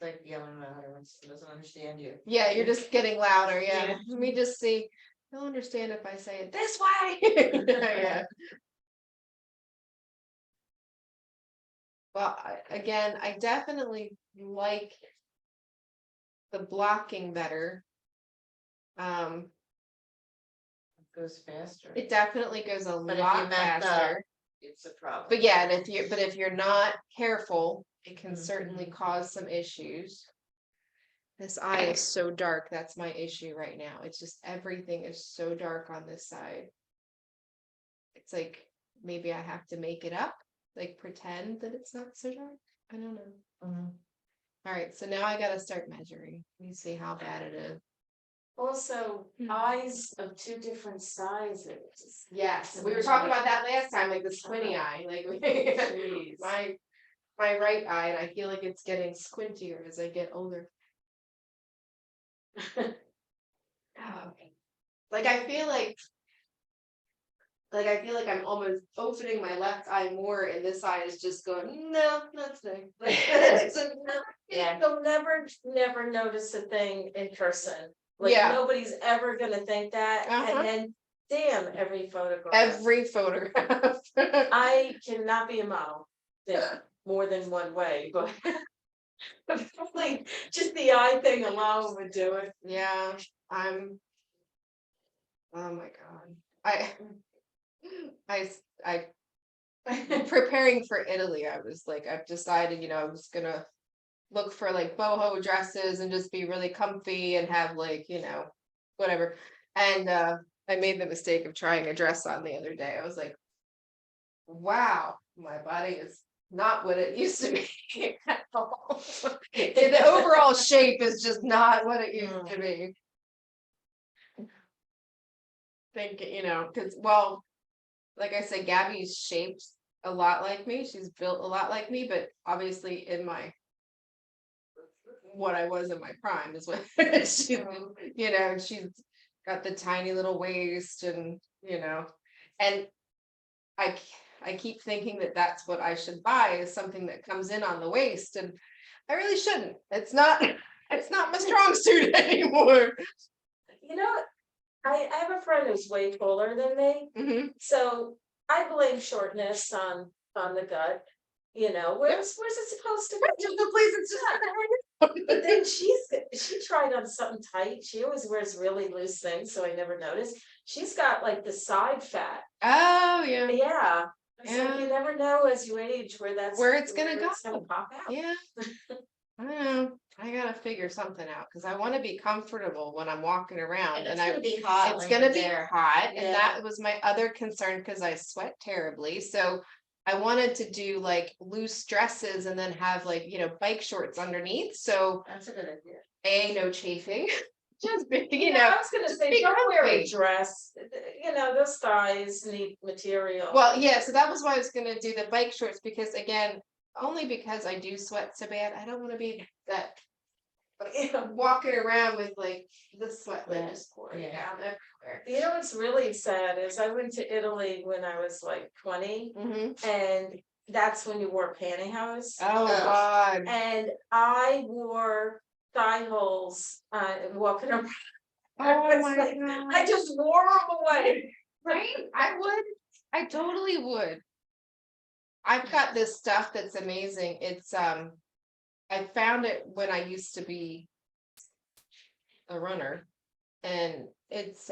[SPEAKER 2] Like yelling at her when she doesn't understand you.
[SPEAKER 1] Yeah, you're just getting louder. Yeah.
[SPEAKER 3] Yeah.
[SPEAKER 1] Let me just see. You'll understand if I say it this way. Yeah. Well, again, I definitely like the blocking better.
[SPEAKER 2] It goes faster.
[SPEAKER 1] It definitely goes a
[SPEAKER 2] But if you
[SPEAKER 1] lot
[SPEAKER 2] mess up,
[SPEAKER 1] faster.
[SPEAKER 2] it's a problem.
[SPEAKER 1] But yeah, and if you're not careful, it can
[SPEAKER 2] Mhm.
[SPEAKER 1] certainly cause some issues. This eye is so dark. That's my issue right now. It's just everything is so dark on this side. It's like maybe I have to make it up, like pretend that it's not so dark. I don't know.
[SPEAKER 2] Mhm.
[SPEAKER 1] All right, so now I gotta start measuring. Let me see how bad it is.
[SPEAKER 3] Also, eyes of two different sizes.
[SPEAKER 1] Yes, we were talking about that last time, like the squinty eye, like
[SPEAKER 3] Jeez.
[SPEAKER 1] my right eye, and I feel like it's getting squintier as I get older. Like I feel like I'm almost opening my left eye more, and this eye is just going, no, that's thing.
[SPEAKER 3] Yeah, you'll never notice a thing in person. Like
[SPEAKER 1] Yeah.
[SPEAKER 3] nobody's ever gonna think that,
[SPEAKER 1] Uh-huh.
[SPEAKER 3] and then damn, every photograph.
[SPEAKER 1] Every photograph.
[SPEAKER 3] I cannot be a model more than one way, but like just the eye thing alone would do it.
[SPEAKER 1] Yeah, oh my God. I preparing for Italy, I was like, I've decided, I was gonna look for like boho dresses and just be really comfy and have like, whatever. And I made the mistake of trying a dress on the other day. I was like, wow, my body is not what it used to be at all. The overall shape is just not what it used to be. Think, because, well, like I said, Gabby's shaped a lot like me. She's built a lot like me, but obviously in what I was in my prime is what she's, she's got the tiny little waist and, and I keep thinking that that's what I should buy, is something that comes in on the waist, and I really shouldn't. It's not my strong suit anymore.
[SPEAKER 3] You know, I have a friend who's way taller than me,
[SPEAKER 1] Mhm.
[SPEAKER 3] so I blame shortness on the gut. Where's it supposed to be?
[SPEAKER 1] Just the place it's just
[SPEAKER 3] But then she tried on something tight. She always wears really loose things, so I never noticed. She's got like the side fat.
[SPEAKER 1] Oh yeah.
[SPEAKER 3] Yeah. It's like
[SPEAKER 1] Yeah.
[SPEAKER 3] you never know as you age
[SPEAKER 1] Where it's gonna go.
[SPEAKER 3] It's gonna pop out.
[SPEAKER 1] Yeah. I don't know. I gotta figure something out because I want to be comfortable when I'm walking around, and
[SPEAKER 2] it's gonna be hot.
[SPEAKER 1] it's
[SPEAKER 2] when
[SPEAKER 1] gonna
[SPEAKER 2] you're
[SPEAKER 1] be
[SPEAKER 2] there.
[SPEAKER 1] hot,
[SPEAKER 2] Yeah.
[SPEAKER 1] and that was my other concern because I sweat terribly. So I wanted to do like loose dresses and then have like, bike shorts underneath. So
[SPEAKER 2] That's a good idea.
[SPEAKER 1] no chafing. Just be,
[SPEAKER 3] I was gonna
[SPEAKER 1] just
[SPEAKER 3] say,
[SPEAKER 1] be
[SPEAKER 3] don't wear a
[SPEAKER 1] comfy.
[SPEAKER 3] dress. Those thighs need material.
[SPEAKER 1] Well, yeah, so that was why I was gonna do the bike shorts, because again, only because I do sweat so bad, I don't wanna be that walking around with like the sweat
[SPEAKER 2] Yeah,
[SPEAKER 1] just pouring
[SPEAKER 2] yeah.
[SPEAKER 1] down everywhere.
[SPEAKER 3] You know what's really sad is I went to Italy when I was like 20, and that's when you wore pantyhose.
[SPEAKER 1] Oh, God.
[SPEAKER 3] And I wore thigh holes walking around.
[SPEAKER 1] Oh,
[SPEAKER 3] It's
[SPEAKER 1] my
[SPEAKER 3] like,
[SPEAKER 1] God.
[SPEAKER 3] I just wore them away.
[SPEAKER 1] Right? I totally would. I've got this stuff that's amazing. It's, I found it when I used to be a runner, and it's,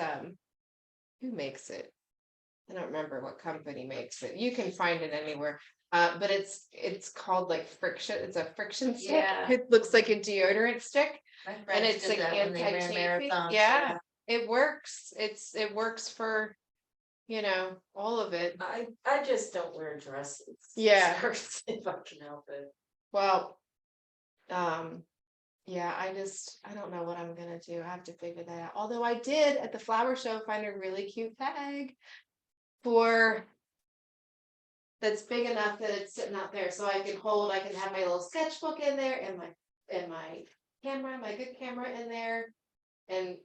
[SPEAKER 1] who makes it? I don't remember what company makes it. You can find it anywhere. But it's called like friction. It's a friction stick.
[SPEAKER 2] Yeah.
[SPEAKER 1] It looks like a deodorant stick.
[SPEAKER 2] My
[SPEAKER 1] And
[SPEAKER 2] friends
[SPEAKER 1] it's
[SPEAKER 2] did
[SPEAKER 1] like
[SPEAKER 2] that when they ran
[SPEAKER 1] anti-chafing.
[SPEAKER 2] marathons.
[SPEAKER 1] Yeah, it works. It works for, all of it.
[SPEAKER 3] I just don't wear dresses.
[SPEAKER 1] Yeah.
[SPEAKER 3] Skirts if I can help it.
[SPEAKER 1] Well, yeah, I don't know what I'm gonna do. I have to figure that out. Although I did at the flower show find a really cute bag that's big enough that it's sitting out there, so I can have my little sketchbook in there, and my camera, my good camera in there, and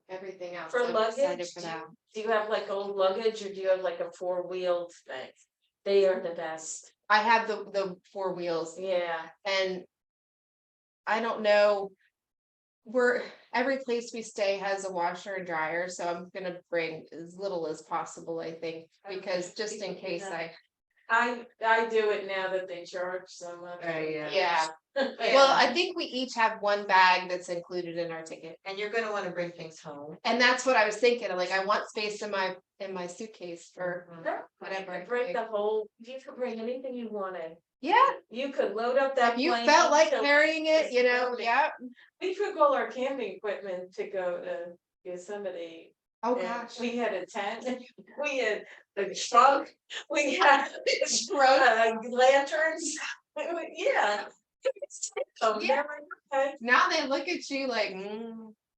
[SPEAKER 1] everything else.
[SPEAKER 3] For
[SPEAKER 1] I'm excited
[SPEAKER 3] luggage,
[SPEAKER 1] for that.
[SPEAKER 3] do you have like old luggage or do you have like a 4-wheeled thing? They are the best.
[SPEAKER 1] I have the 4 wheels,
[SPEAKER 3] Yeah.
[SPEAKER 1] and I don't know. Every place we stay has a washer and dryer, so I'm gonna bring as little as possible, I think, because just in case
[SPEAKER 3] I do it now that they charge so much.
[SPEAKER 1] yeah. Well, I think we each have one bag that's included in our ticket,
[SPEAKER 2] And you're gonna wanna bring things home.
[SPEAKER 1] and that's what I was thinking. Like, I want space in my suitcase for
[SPEAKER 3] Whatever.
[SPEAKER 1] whatever.
[SPEAKER 3] Bring you could bring anything you wanted.
[SPEAKER 1] Yeah,
[SPEAKER 3] You could load up that
[SPEAKER 1] if you
[SPEAKER 3] plane.
[SPEAKER 1] felt like
[SPEAKER 3] till-
[SPEAKER 1] carrying it, yeah.
[SPEAKER 3] We took all our camping equipment to go to Yosemite.
[SPEAKER 1] Oh,
[SPEAKER 3] and
[SPEAKER 1] gosh.
[SPEAKER 3] We had a tent, we had a trunk, we had lanterns, yeah. Oh,
[SPEAKER 1] Yeah.
[SPEAKER 3] okay.
[SPEAKER 1] Now they look at you like,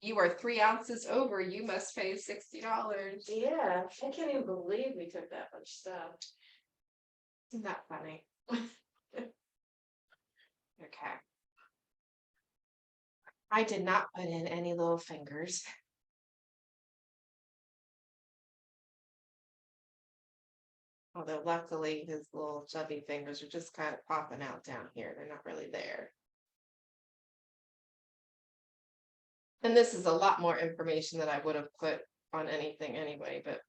[SPEAKER 1] you are 3 ounces over, you must pay $60.
[SPEAKER 3] Yeah, I can't even believe we took that much stuff.
[SPEAKER 1] Isn't that funny? Okay. I did not put in any little fingers. Although luckily his little chubby fingers are just kind of popping out down here. They're not really there. And this is a lot more information that I would have put on anything anyway, but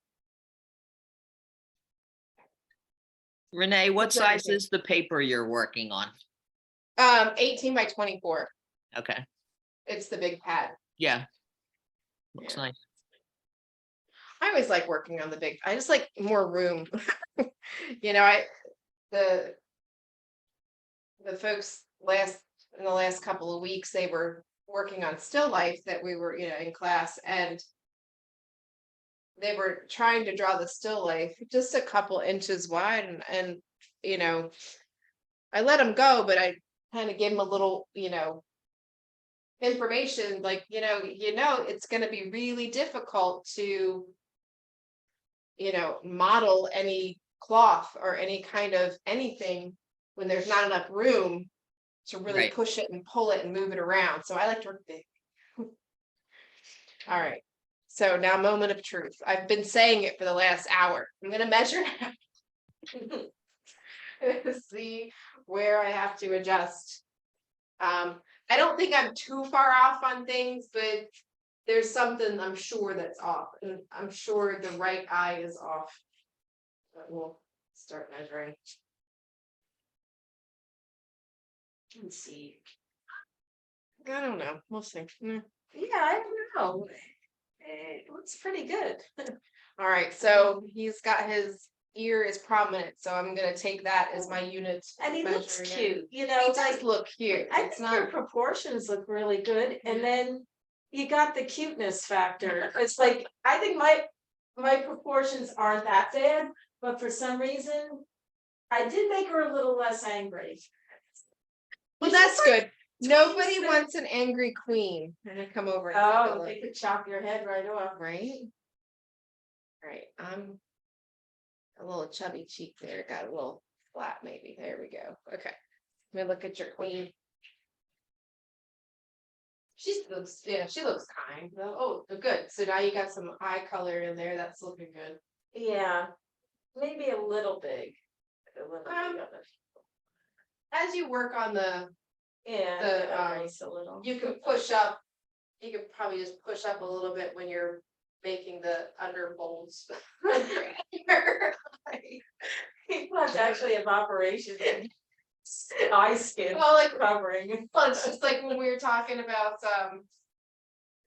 [SPEAKER 5] Renee, what
[SPEAKER 1] It's
[SPEAKER 5] size
[SPEAKER 1] everything.
[SPEAKER 5] is the paper you're working on?
[SPEAKER 1] 18 by 24.
[SPEAKER 5] Okay,
[SPEAKER 1] It's the big pad.
[SPEAKER 5] yeah. Looks
[SPEAKER 1] Yeah.
[SPEAKER 5] nice.
[SPEAKER 1] I always like working on the big, I just like more room. The folks in the last couple of weeks, they were working on still life that we were, in class, and they were trying to draw the still life just a couple inches wide, and I let them go, but I kind of gave them a little, information, like, it's going to be really difficult to, model any cloth or any kind of anything when there's not enough room to really
[SPEAKER 5] Right.
[SPEAKER 1] push it and pull it and move it around. So I like to work big. All right. So now, moment of truth. I've been saying it for the last hour. I'm going to measure see where I have to adjust. I don't think I'm too far off on things, but there's something I'm sure that's off, and I'm sure the right eye is off. But we'll start measuring. Let's see. I don't know. We'll see.
[SPEAKER 3] Yeah, I don't know. It looks pretty good.
[SPEAKER 1] All right. So he's got his ear is prominent, so I'm gonna take that as my unit.
[SPEAKER 3] And he looks
[SPEAKER 1] measuring it.
[SPEAKER 3] cute,
[SPEAKER 1] He
[SPEAKER 3] like,
[SPEAKER 1] does look cute.
[SPEAKER 3] I
[SPEAKER 1] It's
[SPEAKER 3] think your
[SPEAKER 1] not.
[SPEAKER 3] proportions look really good, and then you got the cuteness factor. It's like, I think my proportions aren't that bad, but for some reason, I did make her a little less angry.
[SPEAKER 1] Well,
[SPEAKER 3] She's
[SPEAKER 1] that's
[SPEAKER 3] like
[SPEAKER 1] good. Nobody
[SPEAKER 3] 26.
[SPEAKER 1] wants an angry queen. I'm gonna come over and
[SPEAKER 3] Oh,
[SPEAKER 1] feel
[SPEAKER 3] they
[SPEAKER 1] it,
[SPEAKER 3] could chop your head right off.
[SPEAKER 1] right? Right. I'm a little chubby cheek there. Got a little flat, maybe. There we go. Okay. Let me look at your queen. She looks, she looks kind. Oh, good. So now you got some eye color in there. That's looking good.
[SPEAKER 3] Yeah, maybe a little big. A little big on it.
[SPEAKER 1] As you work on
[SPEAKER 3] Yeah,
[SPEAKER 1] the,
[SPEAKER 3] erase a little.
[SPEAKER 1] you can push up. You could probably just push up a little bit when you're making the under folds.
[SPEAKER 3] That's actually an operation. Eye skin.
[SPEAKER 1] Well, like,
[SPEAKER 3] covering.
[SPEAKER 1] well, it's just like when we were talking about,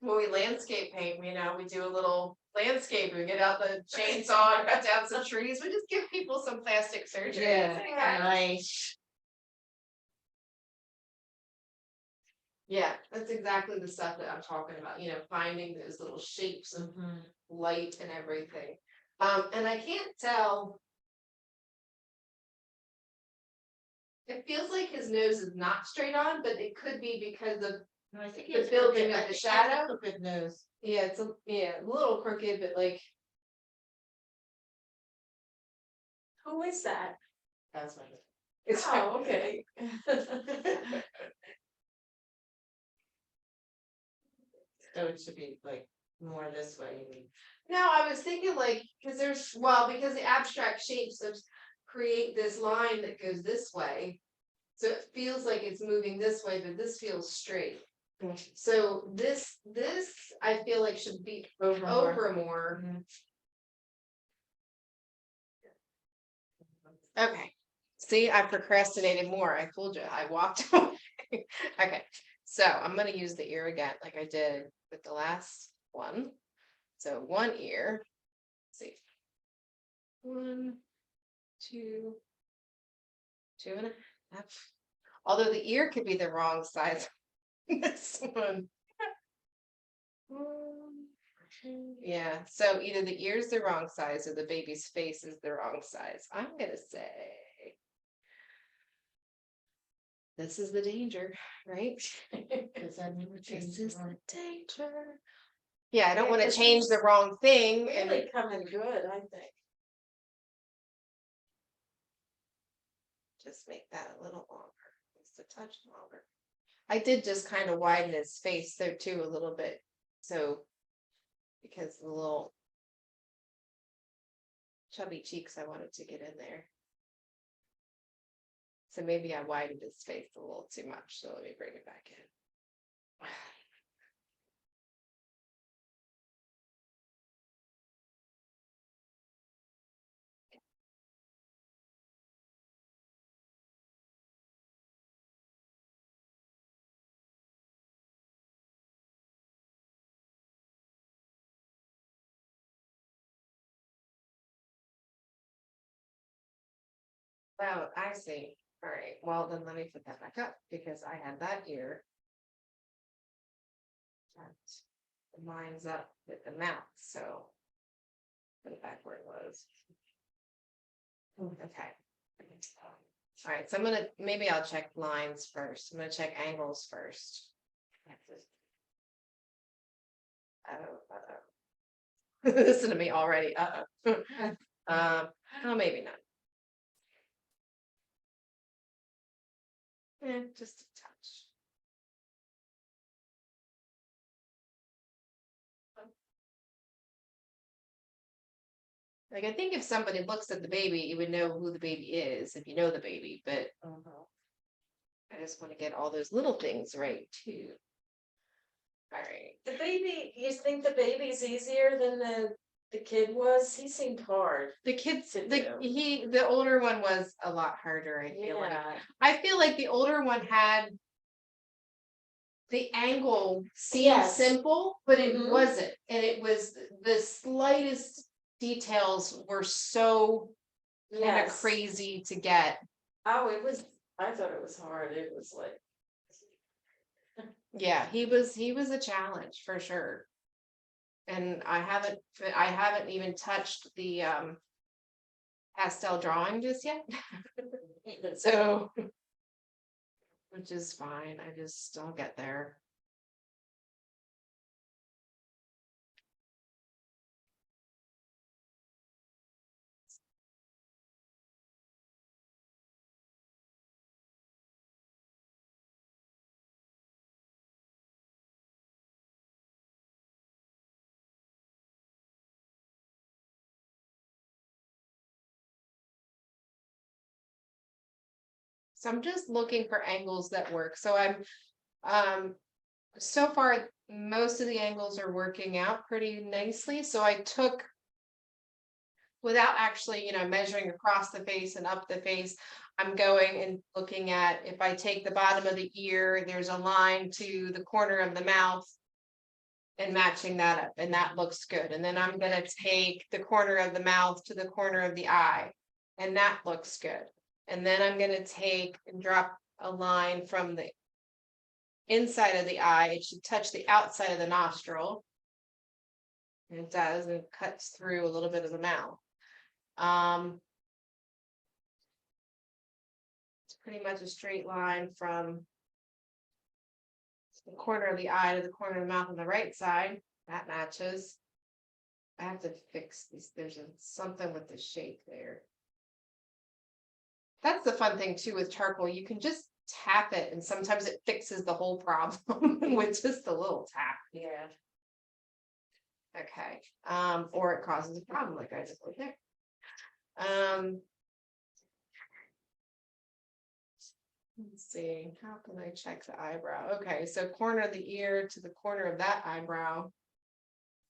[SPEAKER 1] when we landscape paint, we do a little landscape, we get out the chainsaw and cut down some trees, we just give people some plastic surgery.
[SPEAKER 3] Nice.
[SPEAKER 1] Yeah, that's exactly the stuff that I'm talking about, finding those little shapes of light and everything. And I can't tell. It feels like his nose is not straight on, but it could be because of
[SPEAKER 2] No, I think
[SPEAKER 1] the building of the shadow.
[SPEAKER 2] Good nose.
[SPEAKER 1] Yeah, it's a little crooked, but like,
[SPEAKER 3] Who is that?
[SPEAKER 2] That's my.
[SPEAKER 1] it's
[SPEAKER 3] Oh, okay.
[SPEAKER 2] So it should be like more this way.
[SPEAKER 1] No, I was thinking like, because because the abstract shapes create this line that goes this way. So it feels like it's moving this way, but this feels straight. So this I feel like should be over more. Okay. See, I procrastinated more. I fooled you. I walked away. Okay. So I'm gonna use the ear again, like I did with the last one. So one ear. Let's see. 1, 2, 2.5. Although the ear could be the wrong size. This one. Yeah, so either the ear's the wrong size or the baby's face is the wrong size. I'm gonna say this is the danger, right?
[SPEAKER 2] Does that mean we're
[SPEAKER 1] This
[SPEAKER 2] changing
[SPEAKER 1] is
[SPEAKER 2] our-
[SPEAKER 1] the danger. Yeah, I don't
[SPEAKER 3] Yeah,
[SPEAKER 1] want to
[SPEAKER 3] 'cause
[SPEAKER 1] change the
[SPEAKER 3] he's
[SPEAKER 1] wrong thing
[SPEAKER 3] Really
[SPEAKER 1] and
[SPEAKER 3] coming good, I think.
[SPEAKER 1] just make that a little longer, just a touch longer. I did just kind of widen his face there too a little bit, so because the little chubby cheeks I wanted to get in there. So maybe I widened his face a little too much, so let me bring it back in. Oh, I see. All right, well, then let me put that back up because I had that ear. That lines up with the mouth, so. Put it back where it was. Okay. All right, so I'm gonna, maybe I'll check lines first. I'm gonna check angles first. Listen to me already. Oh, maybe not. Just a touch. Like, I think if somebody looks at the baby, you would know who the baby is, if you know the baby, but I just want to get all those little things right too. All right.
[SPEAKER 3] The baby, you think the baby's easier than the kid was? He seemed hard.
[SPEAKER 1] The kids,
[SPEAKER 3] To
[SPEAKER 1] the older one was a lot harder, I feel like.
[SPEAKER 3] Yeah,
[SPEAKER 1] I feel like the older one had. The angle seemed
[SPEAKER 3] Yes.
[SPEAKER 1] simple, but it
[SPEAKER 3] Mhm.
[SPEAKER 1] wasn't, and it was the slightest details were so kind of
[SPEAKER 3] yes.
[SPEAKER 1] crazy to get.
[SPEAKER 3] Oh, it was, I thought it was hard. It was like,
[SPEAKER 1] Yeah, he was a challenge for sure. And I haven't even touched the pastel drawing just yet. So, which is fine. I'll get there. So I'm just looking for angles that work. So so far, most of the angles are working out pretty nicely. So I took, without actually, measuring across the face and up the face, I'm going and looking at, if I take the bottom of the ear, there's a line to the corner of the mouth and matching that up, and that looks good. And then I'm gonna take the corner of the mouth to the corner of the eye, and that looks good. And then I'm gonna take and drop a line from the inside of the eye. It should touch the outside of the nostril. And it does, and it cuts through a little bit of the mouth. It's pretty much a straight line from the corner of the eye to the corner of the mouth on the right side. That matches. I have to fix this. There's something with the shape there. That's the fun thing too with charcoal. You can just tap it, and sometimes it fixes the whole problem with just a little tap.
[SPEAKER 3] yeah.
[SPEAKER 1] Okay. Or it causes a problem like I just put there. Let's see, how can I check the eyebrow? Okay, so corner of the ear to the corner of that eyebrow.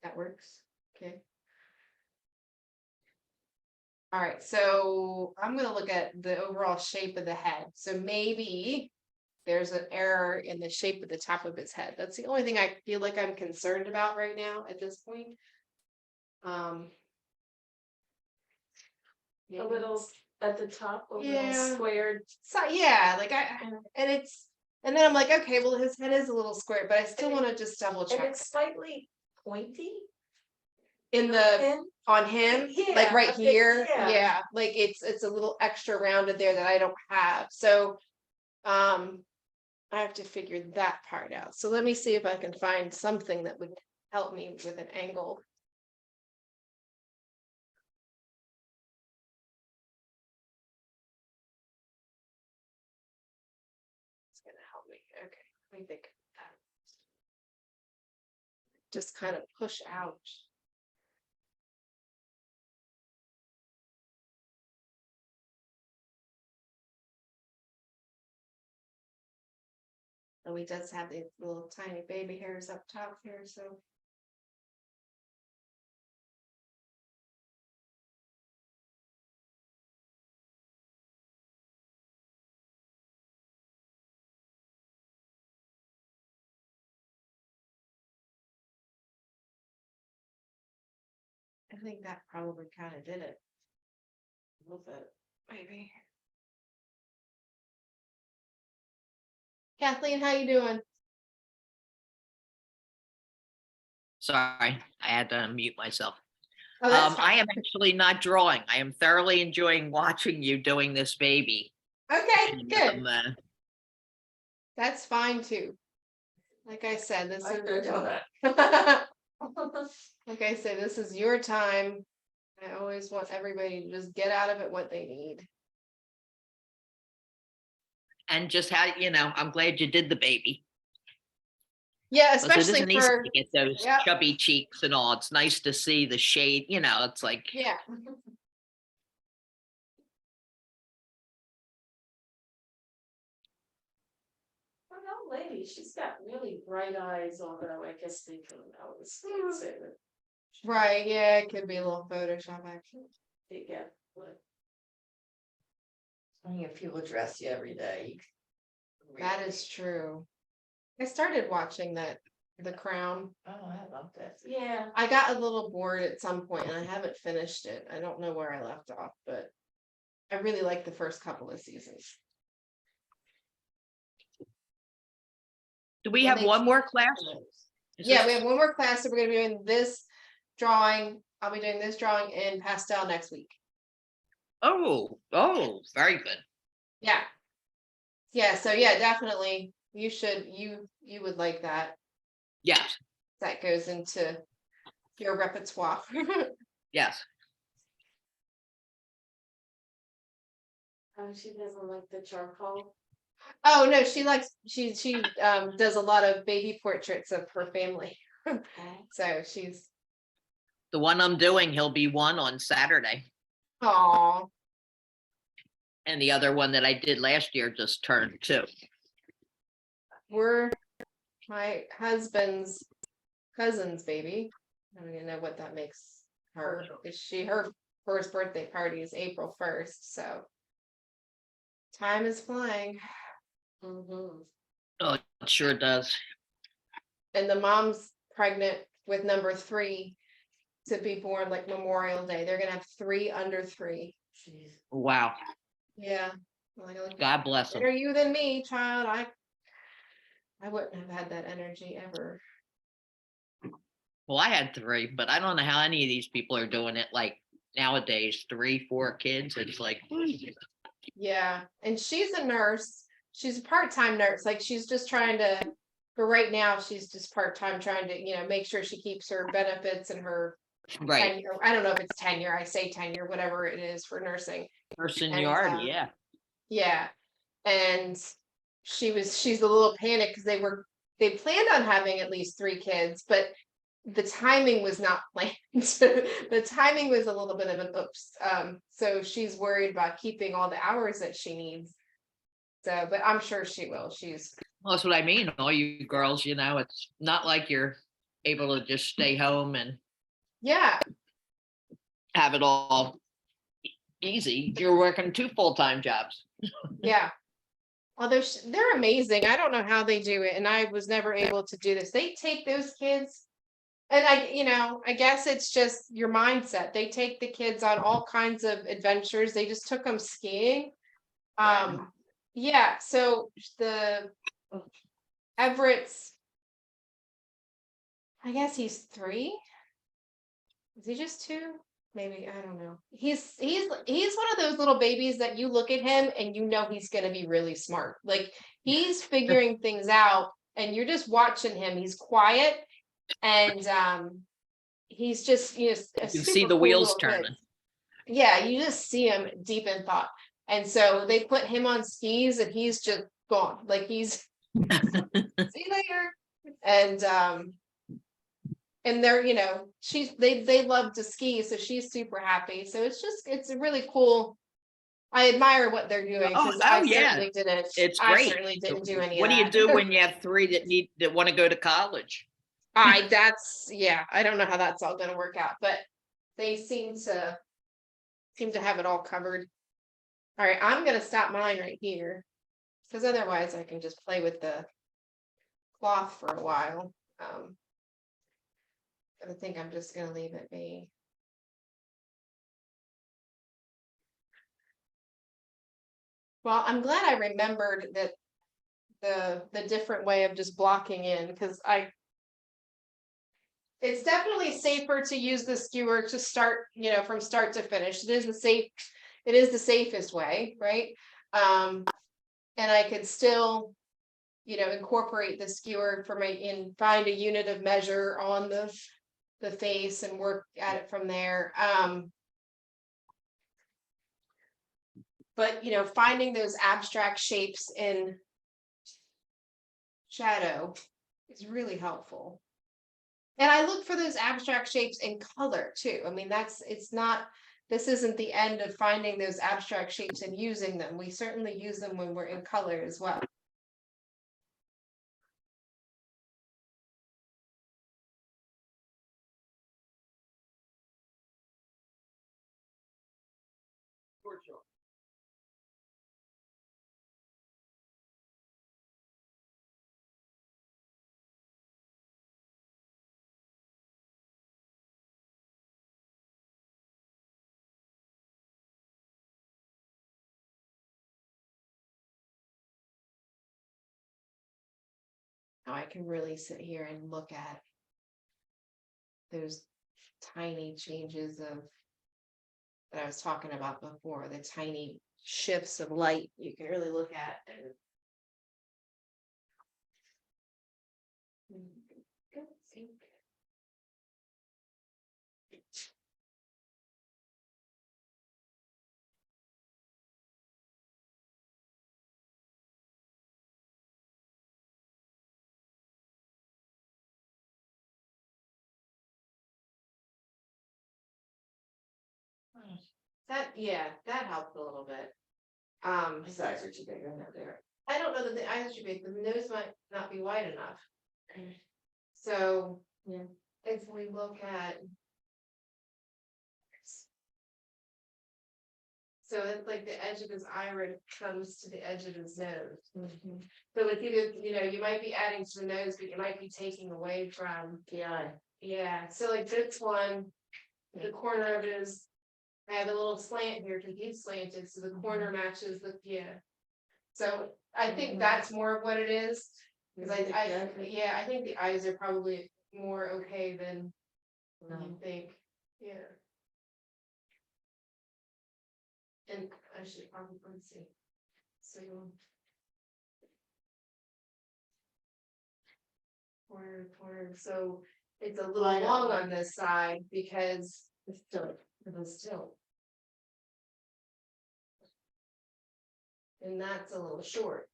[SPEAKER 1] That works. Okay. All right, so I'm gonna look at the overall shape of the head. So maybe there's an error in the shape of the top of his head. That's the only thing I feel like I'm concerned about right now at this point.
[SPEAKER 3] A little at the top, a little
[SPEAKER 1] Yeah.
[SPEAKER 3] squared.
[SPEAKER 1] So yeah, like and then I'm like, okay, well, his head is a little square, but I still want to just double
[SPEAKER 3] And
[SPEAKER 1] check
[SPEAKER 3] it's slightly pointy.
[SPEAKER 1] in the
[SPEAKER 3] And
[SPEAKER 1] on him,
[SPEAKER 3] Yeah,
[SPEAKER 1] like right
[SPEAKER 3] a bit,
[SPEAKER 1] here.
[SPEAKER 3] yeah.
[SPEAKER 1] Yeah, like it's a little extra rounded there that I don't have. So I have to figure that part out. So let me see if I can find something that would help me with an angle. It's gonna help me. Okay, let me think of that. Just kind of push out. Oh, he does have the little tiny baby hairs up top here, so. I think that probably kind of did it. A little bit, maybe. Kathleen, how you doing?
[SPEAKER 5] Sorry, I had to unmute myself.
[SPEAKER 1] Oh, that's
[SPEAKER 5] I
[SPEAKER 1] fine.
[SPEAKER 5] am actually not drawing. I am thoroughly enjoying watching you doing this baby.
[SPEAKER 1] Okay,
[SPEAKER 5] And,
[SPEAKER 1] good. That's fine too. Like I said, this
[SPEAKER 3] I
[SPEAKER 1] is.
[SPEAKER 3] could do
[SPEAKER 1] Like I said, this is your time. I always want everybody to just get out of it what they need.
[SPEAKER 5] And just how, I'm glad you did the baby.
[SPEAKER 1] Yeah,
[SPEAKER 5] 'Cause it
[SPEAKER 1] especially
[SPEAKER 5] isn't easy
[SPEAKER 1] for,
[SPEAKER 5] to get those
[SPEAKER 1] Yep.
[SPEAKER 5] chubby cheeks and all. It's nice to see the shade, it's like,
[SPEAKER 1] yeah.
[SPEAKER 3] Well, no lady, she's got really bright eyes, although I guess they can always say that
[SPEAKER 1] Right, yeah, it could be a little Photoshop action.
[SPEAKER 3] they get. But
[SPEAKER 2] I mean, if people dress you every day.
[SPEAKER 1] That is true. I started watching The Crown.
[SPEAKER 2] Oh, I love that.
[SPEAKER 3] yeah,
[SPEAKER 1] I got a little bored at some point and I haven't finished it. I don't know where I left off, but I really like the first couple of seasons.
[SPEAKER 5] do we
[SPEAKER 1] When
[SPEAKER 5] have
[SPEAKER 1] they
[SPEAKER 5] one more
[SPEAKER 1] changed
[SPEAKER 5] class?
[SPEAKER 1] the
[SPEAKER 5] Is
[SPEAKER 1] Yeah, we
[SPEAKER 5] this-
[SPEAKER 1] have one more class, so we're gonna be doing this drawing. I'll be doing this drawing in pastel next week.
[SPEAKER 5] Oh, very good.
[SPEAKER 1] Yeah. Yeah, so yeah, definitely. You would like that.
[SPEAKER 5] Yes,
[SPEAKER 1] That goes into your repertoire.
[SPEAKER 5] yes.
[SPEAKER 3] she doesn't like the charcoal.
[SPEAKER 1] Oh, no, she does a lot of baby portraits of her family. So she's,
[SPEAKER 5] The one I'm doing, he'll be 1 on Saturday.
[SPEAKER 1] oh,
[SPEAKER 5] And the other one that I did last year just turned 2.
[SPEAKER 1] we're my husband's cousin's baby. I don't even know what that makes her. Her first birthday party is April 1st, so time is flying.
[SPEAKER 3] Mhm.
[SPEAKER 5] Oh, it sure does.
[SPEAKER 1] And the mom's pregnant with number 3 to be born like Memorial Day. They're gonna have 3 under 3.
[SPEAKER 2] Jeez.
[SPEAKER 5] Wow.
[SPEAKER 1] Yeah. Like,
[SPEAKER 5] God bless
[SPEAKER 1] better
[SPEAKER 5] him.
[SPEAKER 1] you than me, child. I wouldn't have had that energy ever.
[SPEAKER 5] Well, I had 3, but I don't know how any of these people are doing it. Like nowadays, 3, 4 kids. It's like,
[SPEAKER 1] Yeah, and she's a nurse. She's a part-time nurse. Like she's just trying to, for right now, she's just part-time trying to, make sure she keeps her benefits and her
[SPEAKER 5] right.
[SPEAKER 1] tenure. I don't know if it's tenure. I say tenure, whatever it is for nursing.
[SPEAKER 5] Her seniority, yeah.
[SPEAKER 1] Yeah. And she's a little panicked because they planned on having at least 3 kids, but the timing was not planned. The timing was a little bit of an oops. So she's worried about keeping all the hours that she needs. So, but I'm sure she will.
[SPEAKER 5] Well, that's what I mean. All you girls, it's not like you're able to just stay home and
[SPEAKER 1] Yeah,
[SPEAKER 5] have it all easy. You're working 2 full-time jobs.
[SPEAKER 1] yeah. Although they're amazing. I don't know how they do it, and I was never able to do this. They take those kids, and I guess it's just your mindset. They take the kids on all kinds of adventures. They just took them skiing. Yeah, so the Everett's, I guess he's 3. Is he just 2? Maybe, I don't know. He's one of those little babies that you look at him and he's gonna be really smart. Like he's figuring things out and you're just watching him. He's quiet and he's just
[SPEAKER 5] You can see the wheels turning.
[SPEAKER 1] Yeah, you just see him deep in thought. And so they put him on skis and he's just gone. Like he's see you later. And they're, they love to ski, so she's super happy. So it's a really cool. I admire what they're doing because I
[SPEAKER 5] yeah.
[SPEAKER 1] certainly didn't.
[SPEAKER 5] It's
[SPEAKER 1] I
[SPEAKER 5] great.
[SPEAKER 1] certainly didn't do any
[SPEAKER 5] What
[SPEAKER 1] of
[SPEAKER 5] do you
[SPEAKER 1] that.
[SPEAKER 5] do when you have 3 that want to go to college?
[SPEAKER 1] I don't know how that's all gonna work out, but they seem to have it all covered. All right, I'm gonna stop mine right here. Because otherwise I can just play with the cloth for a while. I think I'm just gonna leave it be. Well, I'm glad I remembered that the different way of just blocking in because It's definitely safer to use the skewer to start, from start to finish. It is the safest way, right? And I could still, incorporate the skewer find a unit of measure on the face and work at it from there. But, finding those abstract shapes in shadow is really helpful. And I look for those abstract shapes in color too. I mean, this isn't the end of finding those abstract shapes and using them. We certainly use them when we're in color as well. Now I can really sit here and look at those tiny changes that I was talking about before, the tiny shifts of light you can really look at. That helped a little bit.
[SPEAKER 2] His eyes are too big, I know there.
[SPEAKER 1] I don't know that the eyes are too big, the nose might not be wide enough. So,
[SPEAKER 2] Yeah.
[SPEAKER 1] if we look at. So it's like the edge of his iris comes to the edge of his nose. So it's either, you might be adding to the nose, but you might be taking away from.
[SPEAKER 2] The eye.
[SPEAKER 1] Yeah, so like this one, the corner of his, I have a little slant here because he's slanted, so the corner matches So I think that's more of what it is. Cause I think the eyes are probably more okay than you think, yeah. And I should probably see. So. Corner, so it's a little long on this side because
[SPEAKER 2] It's still.
[SPEAKER 1] it was still. And that's a little short,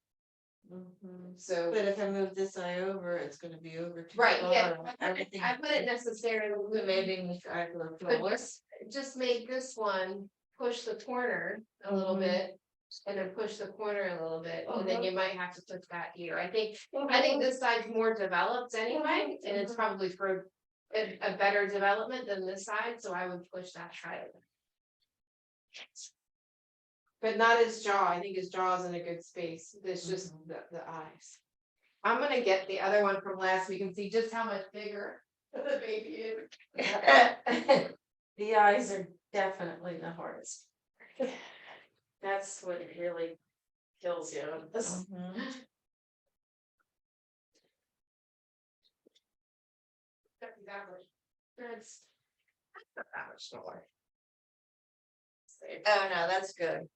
[SPEAKER 1] so.
[SPEAKER 2] But if I move this eye over, it's gonna be over too
[SPEAKER 1] Right,
[SPEAKER 2] far.
[SPEAKER 1] yeah,
[SPEAKER 2] Everything.
[SPEAKER 1] I wouldn't necessarily eliminating the
[SPEAKER 2] I look
[SPEAKER 1] but
[SPEAKER 2] forward.
[SPEAKER 1] just make this one push the corner a little
[SPEAKER 2] Mhm.
[SPEAKER 1] bit. And then push the corner a little bit, and then
[SPEAKER 2] Mhm.
[SPEAKER 1] you might have to push that here. I think this side's more developed anyway, and it's probably for a better development than this side, so I would push that side. But not his jaw, I think his jaw's in a good space, it's just the eyes. I'm gonna get the other one from last week and see just how much bigger the baby is.
[SPEAKER 3] The eyes are definitely the hardest. That's what really kills you.
[SPEAKER 1] That's not that much smaller.
[SPEAKER 2] Oh, no, that's good.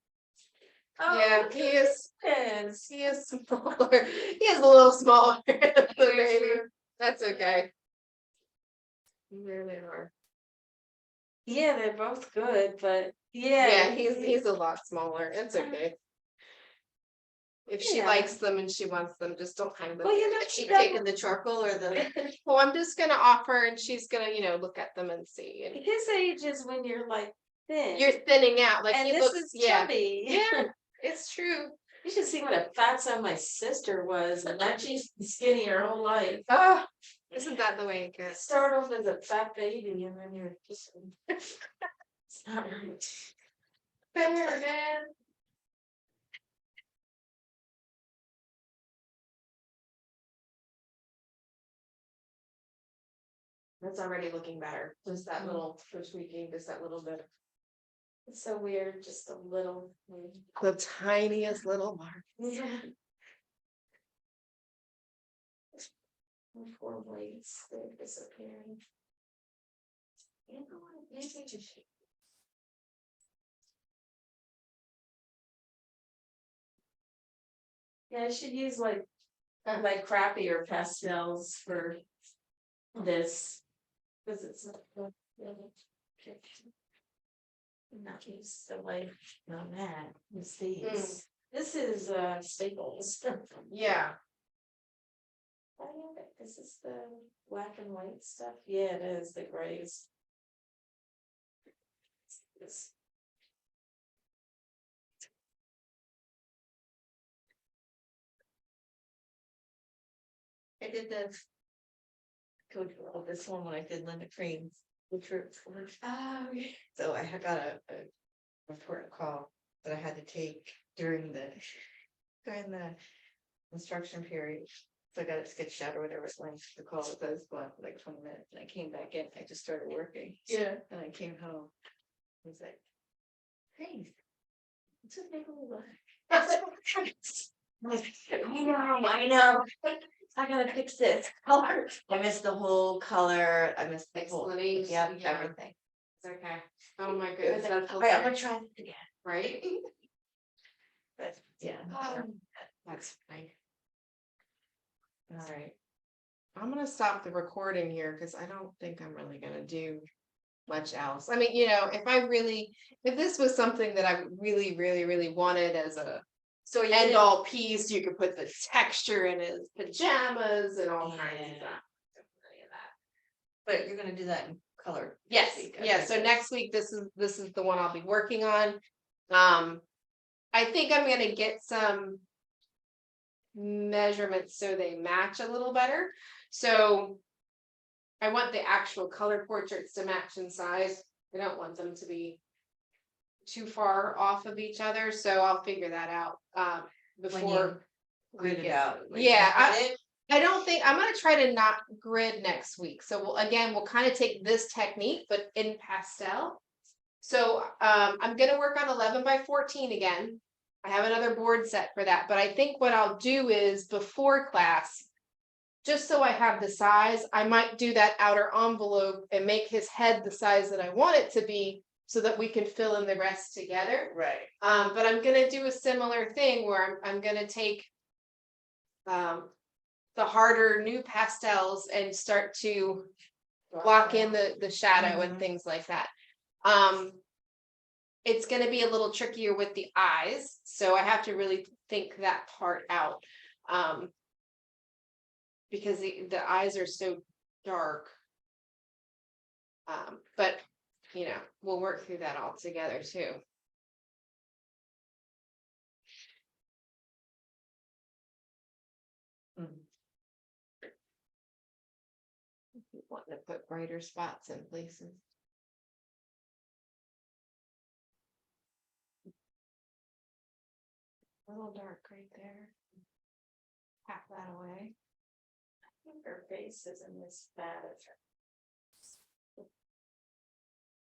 [SPEAKER 1] Yeah, he is
[SPEAKER 3] Is.
[SPEAKER 1] smaller, he is a little smaller than the baby, that's okay. There they are.
[SPEAKER 3] Yeah, they're both good, but
[SPEAKER 1] Yeah, he's a lot smaller, it's okay. If she
[SPEAKER 3] Yeah.
[SPEAKER 1] likes them and she wants them, just don't hang them.
[SPEAKER 3] Well, you know,
[SPEAKER 2] She
[SPEAKER 3] she got
[SPEAKER 2] taking the charcoal or the?
[SPEAKER 1] Well, I'm just gonna offer and she's gonna, look at them and see, and
[SPEAKER 3] his age is when you're like thin.
[SPEAKER 1] you're thinning out, like
[SPEAKER 3] and
[SPEAKER 1] he
[SPEAKER 3] this
[SPEAKER 1] looks,
[SPEAKER 3] is
[SPEAKER 1] yeah,
[SPEAKER 3] chubby.
[SPEAKER 1] yeah, it's true.
[SPEAKER 3] You should see what a fatso my sister was, and that she's skinny her whole life.
[SPEAKER 1] Oh, isn't that the way it goes?
[SPEAKER 3] Start off as a fat baby, and then you're just. It's not right.
[SPEAKER 1] Fair, man. That's already looking better, just that little, for tweaking, just that little bit.
[SPEAKER 3] It's so weird, just a little.
[SPEAKER 1] The tiniest little mark.
[SPEAKER 3] Yeah. Poor blades, they're disappearing. You know what, maybe I should- Yeah, I should use like crappier pastels for this. Cause it's not. Not use the light on that, use these. This is Staples.
[SPEAKER 1] Yeah,
[SPEAKER 3] Oh, yeah, this is the black and white stuff. Yeah, it is the grays. This-
[SPEAKER 2] I did this. Coach, well, this one when I did Linda Cream's, which were,
[SPEAKER 3] Oh, yeah.
[SPEAKER 2] so I had got a important call that I had to take during the instruction period. So I got it sketched out or whatever, it's like the call was going for like 20 minutes, and I came back in, I just started working.
[SPEAKER 1] yeah.
[SPEAKER 2] And I came home. He's like, hey, what's his name? I know. I gotta fix this color. I missed the whole color. I missed the whole,
[SPEAKER 1] Explanation,
[SPEAKER 2] yeah,
[SPEAKER 1] yeah.
[SPEAKER 2] everything.
[SPEAKER 1] Okay. Oh my
[SPEAKER 2] It was
[SPEAKER 1] goodness,
[SPEAKER 2] like,
[SPEAKER 1] that's
[SPEAKER 2] all right, I'm
[SPEAKER 1] okay,
[SPEAKER 2] gonna try this again.
[SPEAKER 1] right?
[SPEAKER 2] But yeah,
[SPEAKER 1] Um,
[SPEAKER 2] that's fine. All right.
[SPEAKER 1] I'm gonna stop the recording here because I don't think I'm really gonna do much else. I mean, you know, if this was something that I really wanted as a
[SPEAKER 2] So you
[SPEAKER 1] end all piece, you could put the texture in his pajamas and all kinds of
[SPEAKER 2] Yeah.
[SPEAKER 1] stuff.
[SPEAKER 2] But you're gonna do that in color.
[SPEAKER 1] Yes,
[SPEAKER 2] next week,
[SPEAKER 1] yeah,
[SPEAKER 2] okay,
[SPEAKER 1] so
[SPEAKER 2] good.
[SPEAKER 1] next week, this is the one I'll be working on. I think I'm gonna get some measurements so they match a little better. So I want the actual color portraits to match in size. I don't want them to be too far off of each other, so I'll figure that out
[SPEAKER 2] When
[SPEAKER 1] before.
[SPEAKER 2] you grid it out. like,
[SPEAKER 1] Yeah,
[SPEAKER 2] grid it,
[SPEAKER 1] I don't think, I'm gonna try to not grid next week, so we'll kind of take this technique, but in pastel. So I'm gonna work on 11 by 14 again. I have another board set for that, but I think what I'll do is before class. Just so I have the size, I might do that outer envelope and make his head the size that I want it to be. So that we can fill in the rest together.
[SPEAKER 2] right.
[SPEAKER 1] But I'm gonna do a similar thing where I'm gonna take. The harder new pastels and start to block in the shadow and
[SPEAKER 2] Mhm.
[SPEAKER 1] things like that. It's gonna be a little trickier with the eyes, so I have to really think that part out. Because the eyes are so dark. But, you know, we'll work through that all together too.
[SPEAKER 2] Mhm.
[SPEAKER 1] Wanting to put brighter spots in places. A little dark right there. Tap that away.
[SPEAKER 3] I think her face isn't as bad as her